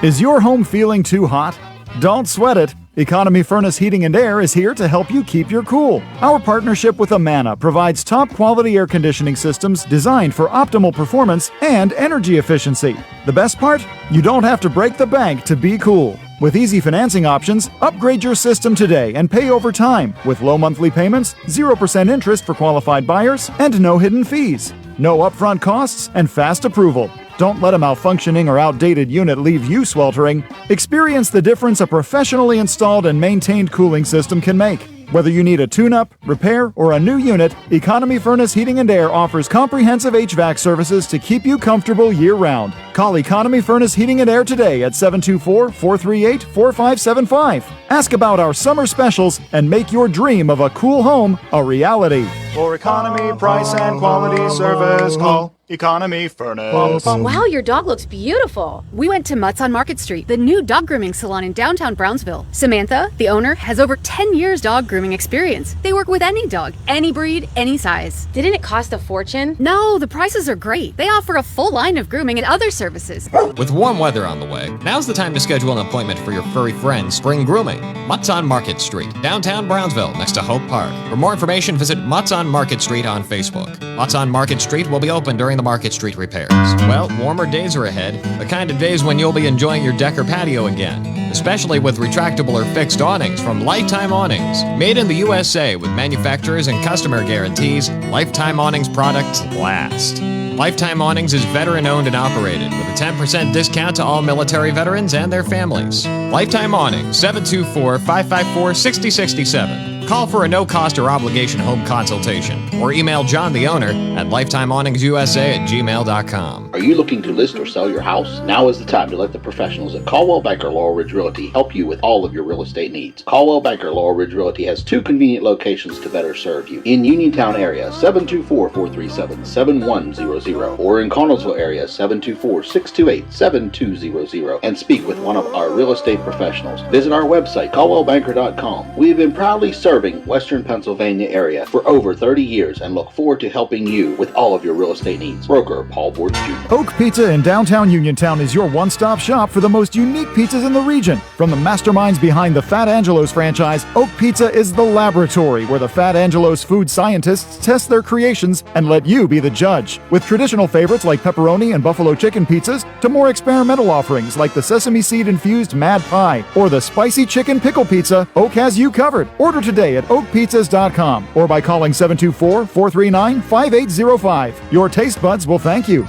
Is your home feeling too hot? Don't sweat it. Economy Furnace Heating and Air is here to help you keep your cool. Our partnership with Amana provides top-quality air conditioning systems designed for optimal performance and energy efficiency. The best part? You don't have to break the bank to be cool. With easy financing options, upgrade your system today and pay over time with low monthly payments, 0% interest for qualified buyers, and no hidden fees. No upfront costs and fast approval. Don't let a malfunctioning or outdated unit leave you sweltering. Experience the difference a professionally installed and maintained cooling system can make. Whether you need a tune-up, repair, or a new unit, Economy Furnace Heating and Air offers comprehensive HVAC services to keep you comfortable year-round. Call Economy Furnace Heating and Air today at 724-438-4575. Ask about our summer specials and make your dream of a cool home a reality. For economy, price, and quality service, call Economy Furnace. Wow, your dog looks beautiful. We went to Mutt's on Market Street, the new dog grooming salon in downtown Brownsville. Samantha, the owner, has over 10 years dog grooming experience. They work with any dog, any breed, any size. Didn't it cost a fortune? No, the prices are great. They offer a full line of grooming and other services. With warm weather on the way, now's the time to schedule an appointment for your furry friend's spring grooming. Mutt's on Market Street, downtown Brownsville, next to Hope Park. For more information, visit Mutt's on Market Street on Facebook. Mutt's on Market Street will be open during the Market Street repairs. Well, warmer days are ahead, the kind of days when you'll be enjoying your deck or patio again, especially with retractable or fixed awnings from Lifetime Awnings. Made in the USA with manufacturers and customer guarantees, Lifetime Awnings products last. Lifetime Awnings is veteran-owned and operated with a 10% discount to all military veterans and their families. Lifetime Awnings, 724-554-6067. Call for a no-cost or obligation home consultation or email John, the owner, at lifetimeawningsusa@gmail.com. Are you looking to list or sell your house? Now is the time to let the professionals at Caldwell Banker Laurel Ridge Realty help you with all of your real estate needs. Caldwell Banker Laurel Ridge Realty has two convenient locations to better serve you. In Uniontown area, 724-437-7100, or in Connellsville area, 724-628-7200, and speak with one of our real estate professionals. Visit our website, caldwellbanker.com. We have been proudly serving Western Pennsylvania area for over 30 years and look forward to helping you with all of your real estate needs. Broker Paul Borge Jr. Oak Pizza in downtown Uniontown is your one-stop shop for the most unique pizzas in the region. From the masterminds behind the Fat Angelo's franchise, Oak Pizza is the laboratory where the Fat Angelo's food scientists test their creations and let you be the judge. With traditional favorites like pepperoni and buffalo chicken pizzas to more experimental offerings like the sesame seed-infused Mad Pie or the spicy chicken pickle pizza, Oak has you covered. Order today at oakpizzas.com or by calling 724-439-5805. Your taste buds will thank you.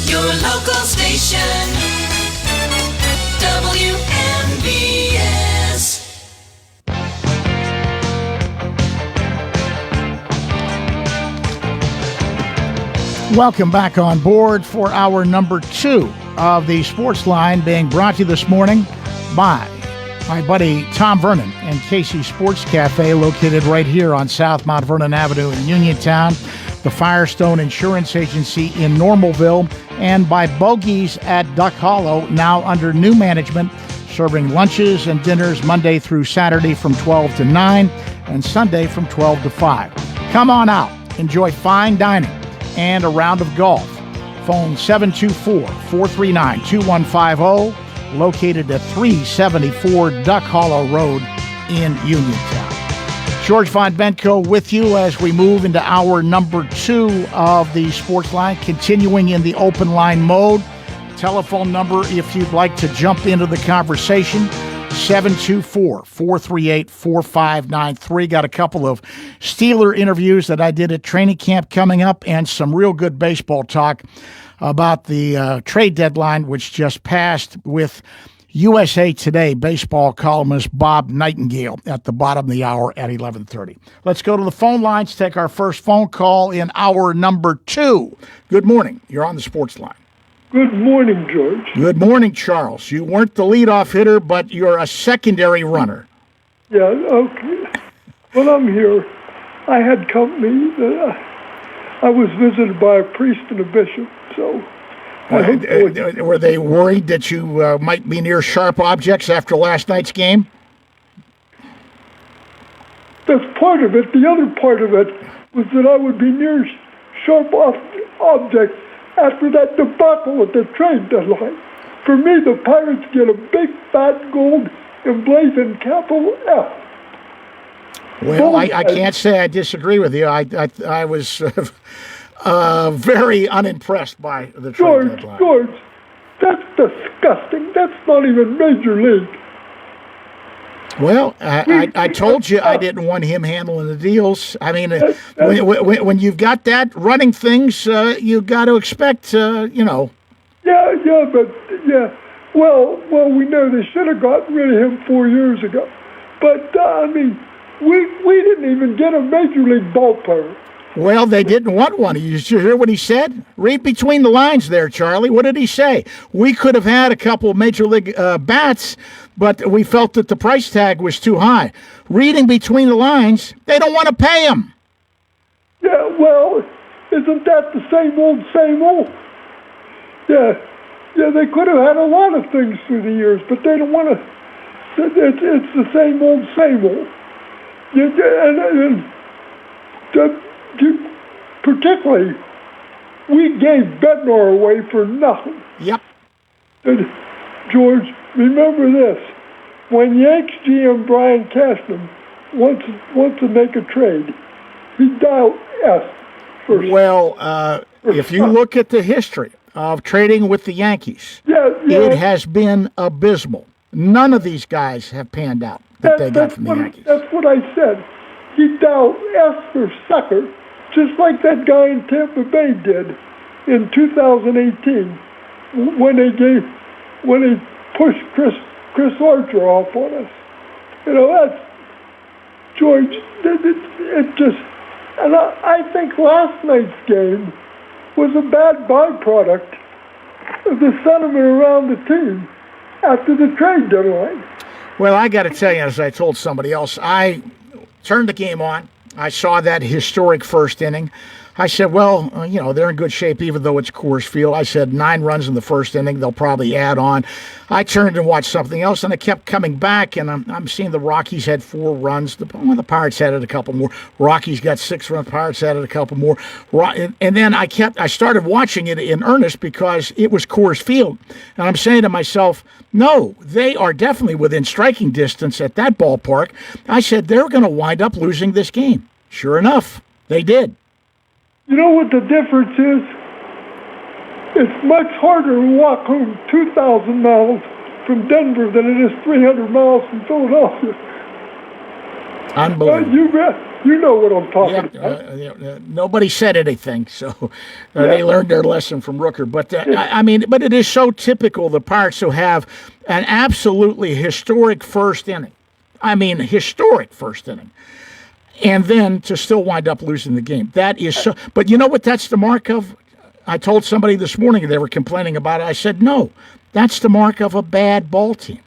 Your local station, WMBS. Welcome back on board for hour number 2 of the Sportsline, being brought to you this morning by my buddy Tom Vernon and Casey Sports Cafe, located right here on South Mount Vernon Avenue in Uniontown, the Firestone Insurance Agency in Normalville, and by Bogies at Duck Hollow, now under new management, serving lunches and dinners Monday through Saturday from 12 to 9 and Sunday from 12 to 5. Come on out, enjoy fine dining and a round of golf. Phone 724-439-2150, located at 374 Duck Hollow Road in Uniontown. George Von Benko with you as we move into hour number 2 of the Sports Line, continuing in the open line mode. Telephone number, if you'd like to jump into the conversation, 724-438-4593. Got a couple of Steeler interviews that I did at training camp coming up and some real good baseball talk about the trade deadline, which just passed, with USA Today baseball columnist Bob Nightingale at the bottom of the hour at 11:30. Let's go to the phone lines, take our first phone call in hour number 2. Good morning. You're on the Sports Line. Good morning, George. Good morning, Charles. You weren't the leadoff hitter, but you're a secondary runner. Yeah, okay. When I'm here, I had company. I was visited by a priest and a bishop, so... Were they worried that you might be near sharp objects after last night's game? That's part of it. The other part of it was that I would be near sharp objects after that debacle at the trade deadline. For me, the Pirates get a big, fat gold emblazoned capital F. Well, I can't say I disagree with you. I was... very unimpressed by the trade deadline. George, that's disgusting. That's not even Major League. Well, I told you I didn't want him handling the deals. I mean, when you've got that running things, you've got to expect, Yeah. Well, we know they should have gotten rid of him 4 years ago. But, I mean, we didn't even get a Major League ball player. Well, they didn't want one. You hear what he said? Read between the lines there, Charlie. What did he say? We could have had a couple of Major League bats, but we felt that the price tag was too high. Reading between the lines, they don't want to pay him. Yeah, well, isn't that the same old, same old? Yeah, they could have had a lot of things through the years, but they don't want to. It's the same old, same old. Particularly, we gave Bednar away for nothing. Yep. And George, remember this. When Yanks GM Brian Cashman wants to make a trade, he dialed S first. Well, if you look at the history of trading with the Yankees, it has been abysmal. None of these guys have panned out that they got from the Yankees. That's what I said. He dialed S for sucker, just like that guy in Tampa Bay did in 2018 when they pushed Chris Archer off on us. That's George. It just, and I think last night's game was a bad byproduct of the sentiment around the team after the trade deadline. Well, I got to tell you, as I told somebody else, I turned the game on. I saw that historic first inning. I said, well, they're in good shape even though it's Coors Field. I said 9 runs in the first inning. They'll probably add on. I turned and watched something else, and I kept coming back, and I'm seeing the Rockies had 4 runs. The Pirates added a couple more. Rockies got 6 runs. Pirates added a couple more. And then I started watching it in earnest because it was Coors Field. And I'm saying to myself, no, they are definitely within striking distance at that ballpark. I said, they're going to wind up losing this game. Sure enough, they did. You know what the difference is? It's much harder to walk home 2,000 miles from Denver than it is 300 miles from Philadelphia. Unbelievable. You know what I'm talking about. Nobody said anything, so they learned their lesson from Rooker. But but it is so typical the Pirates to have an absolutely historic first inning. Historic first inning. And then to still wind up losing the game. That is so. But you know what that's the mark of? I told somebody this morning, they were complaining about it. I said, no, that's the mark of a bad ball team.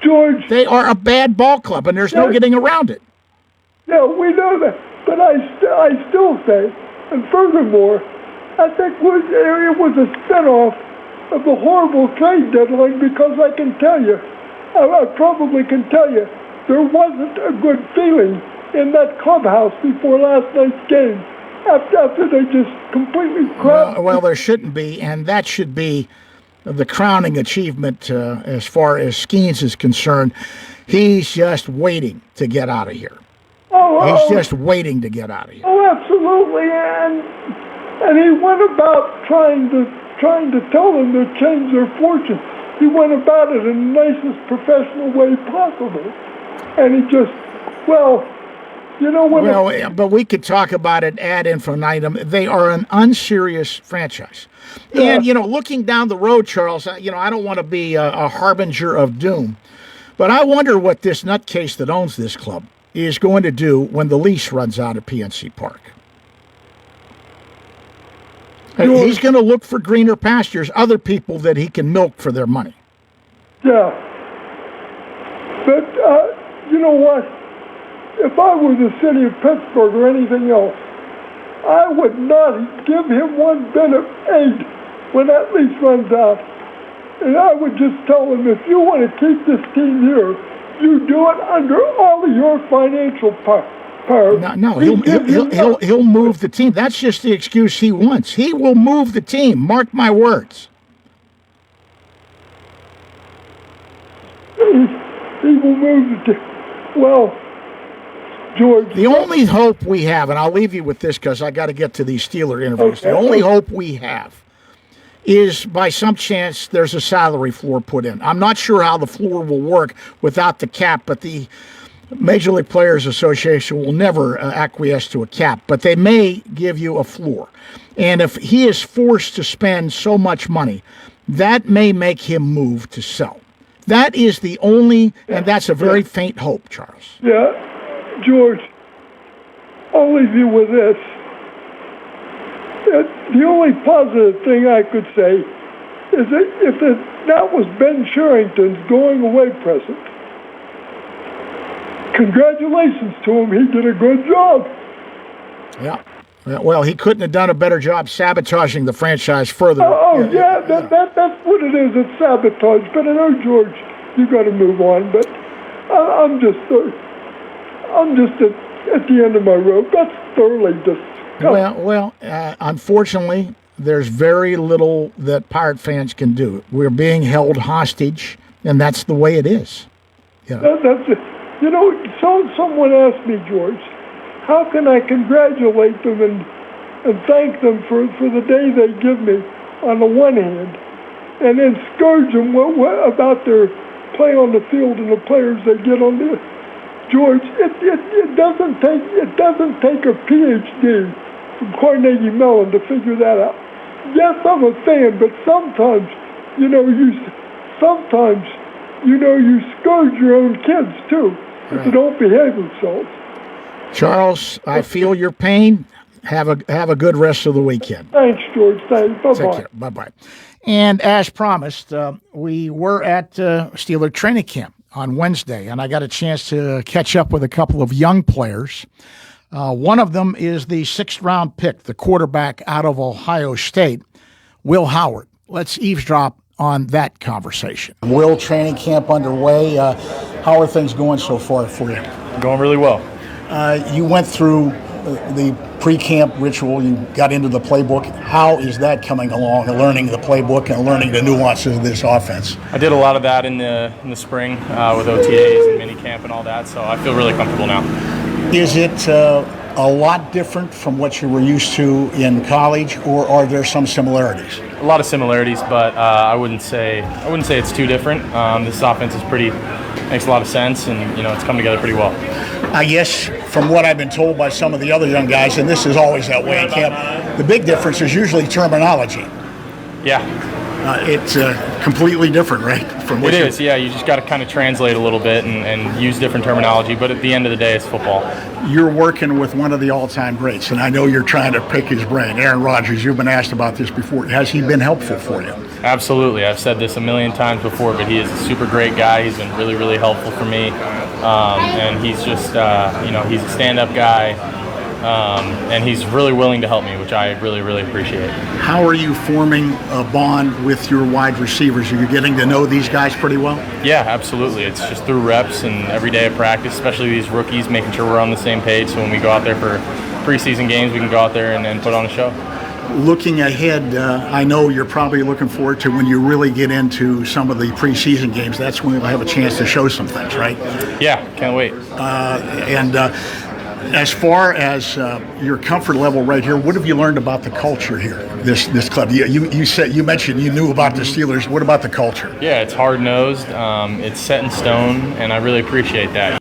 George. They are a bad ball club, and there's no getting around it. Yeah, we know that. But I still say, and furthermore, I think it was a spinoff of the horrible trade deadline because I can tell you, I probably can tell you, there wasn't a good feeling in that clubhouse before last night's game after they just completely crashed. Well, there shouldn't be, and that should be the crowning achievement as far as Skeens is concerned. He's just waiting to get out of here. He's just waiting to get out of here. Oh, absolutely, and he went about trying to tell them to change their fortune. He went about it in the nicest professional way possible, and he just, well, you know what? Well, but we could talk about it ad infinitum. They are an unserious franchise. Yeah. And, looking down the road, Charles, I don't want to be a harbinger of doom, but I wonder what this nutcase that owns this club is going to do when the lease runs out at PNC Park. He's going to look for greener pastures, other people that he can milk for their money. Yeah. But, you know what? If I were the city of Pittsburgh or anything else, I would not give him one bit of aid when that lease runs out. And I would just tell him, if you want to keep this team here, you do it under all of your financial power. No, he'll move the team. That's just the excuse he wants. He will move the team. Mark my words. He will move the team. Well, George. The only hope we have, and I'll leave you with this because I got to get to these Steeler interviews. Okay. The only hope we have is by some chance there's a salary floor put in. I'm not sure how the floor will work without the cap, but the Major League Players Association will never acquiesce to a cap, but they may give you a floor. And if he is forced to spend so much money, that may make him move to sell. That is the only, and that's a very faint hope, Charles. Yeah, George, I'll leave you with this. The only positive thing I could say is that if that was Ben Sherrington's going away present, congratulations to him. He did a good job. Yeah. Well, he couldn't have done a better job sabotaging the franchise further. That's what it is. It's sabotage. But I know, George, you got to move on. But I'm just at the end of my rope. That's thoroughly just. Well, unfortunately, there's very little that Pirate fans can do. We're being held hostage, and that's the way it is. That's it. Someone asked me, George, how can I congratulate them and thank them for the day they give me on the one hand, and then scourge them about their play on the field and the players they get on the. George, it doesn't take a PhD from Carnegie Mellon to figure that out. Yes, I'm a fan, but sometimes, you scourge your own kids too if they don't behave themselves. Charles, I feel your pain. Have a good rest of the weekend. Thanks, George. Thanks. Bye-bye. Take care. Bye-bye. And as promised, we were at Steeler training camp on Wednesday, and I got a chance to catch up with a couple of young players. One of them is the 6th-round pick, the quarterback out of Ohio State, Will Howard. Let's eavesdrop on that conversation. Will, training camp underway. How are things going so far for you? Going really well. You went through the pre-camp ritual. You got into the playbook. How is that coming along, learning the playbook and learning the nuances of this offense? I did a lot of that in the spring with OTAs and mini camp and all that, so I feel really comfortable now. Is it a lot different from what you were used to in college, or are there some similarities? A lot of similarities, but I wouldn't say it's too different. This offense makes a lot of sense, and it's come together pretty well. I guess from what I've been told by some of the other young guys, and this is always that way in camp, the big difference is usually terminology. Yeah. It's completely different, right? It is, yeah. You just got to kind of translate a little bit and use different terminology, but at the end of the day, it's football. You're working with one of the all-time greats, and I know you're trying to pick his brain. Aaron Rodgers, you've been asked about this before. Has he been helpful for you? Absolutely. I've said this a million times before, but he is a super great guy. He's been really, really helpful for me. And he's just, he's a stand-up guy. And he's really willing to help me, which I really, really appreciate. How are you forming a bond with your wide receivers? Are you getting to know these guys pretty well? Yeah, absolutely. It's just through reps and every day of practice, especially these rookies, making sure we're on the same page. So when we go out there for preseason games, we can go out there and put on a show. Looking ahead, I know you're probably looking forward to when you really get into some of the preseason games. That's when we'll have a chance to show some things, right? Yeah, can't wait. As far as your comfort level right here, what have you learned about the culture here, this club? You mentioned you knew about the Steelers. What about the culture? Yeah, it's hard-nosed. It's set in stone, and I really appreciate that.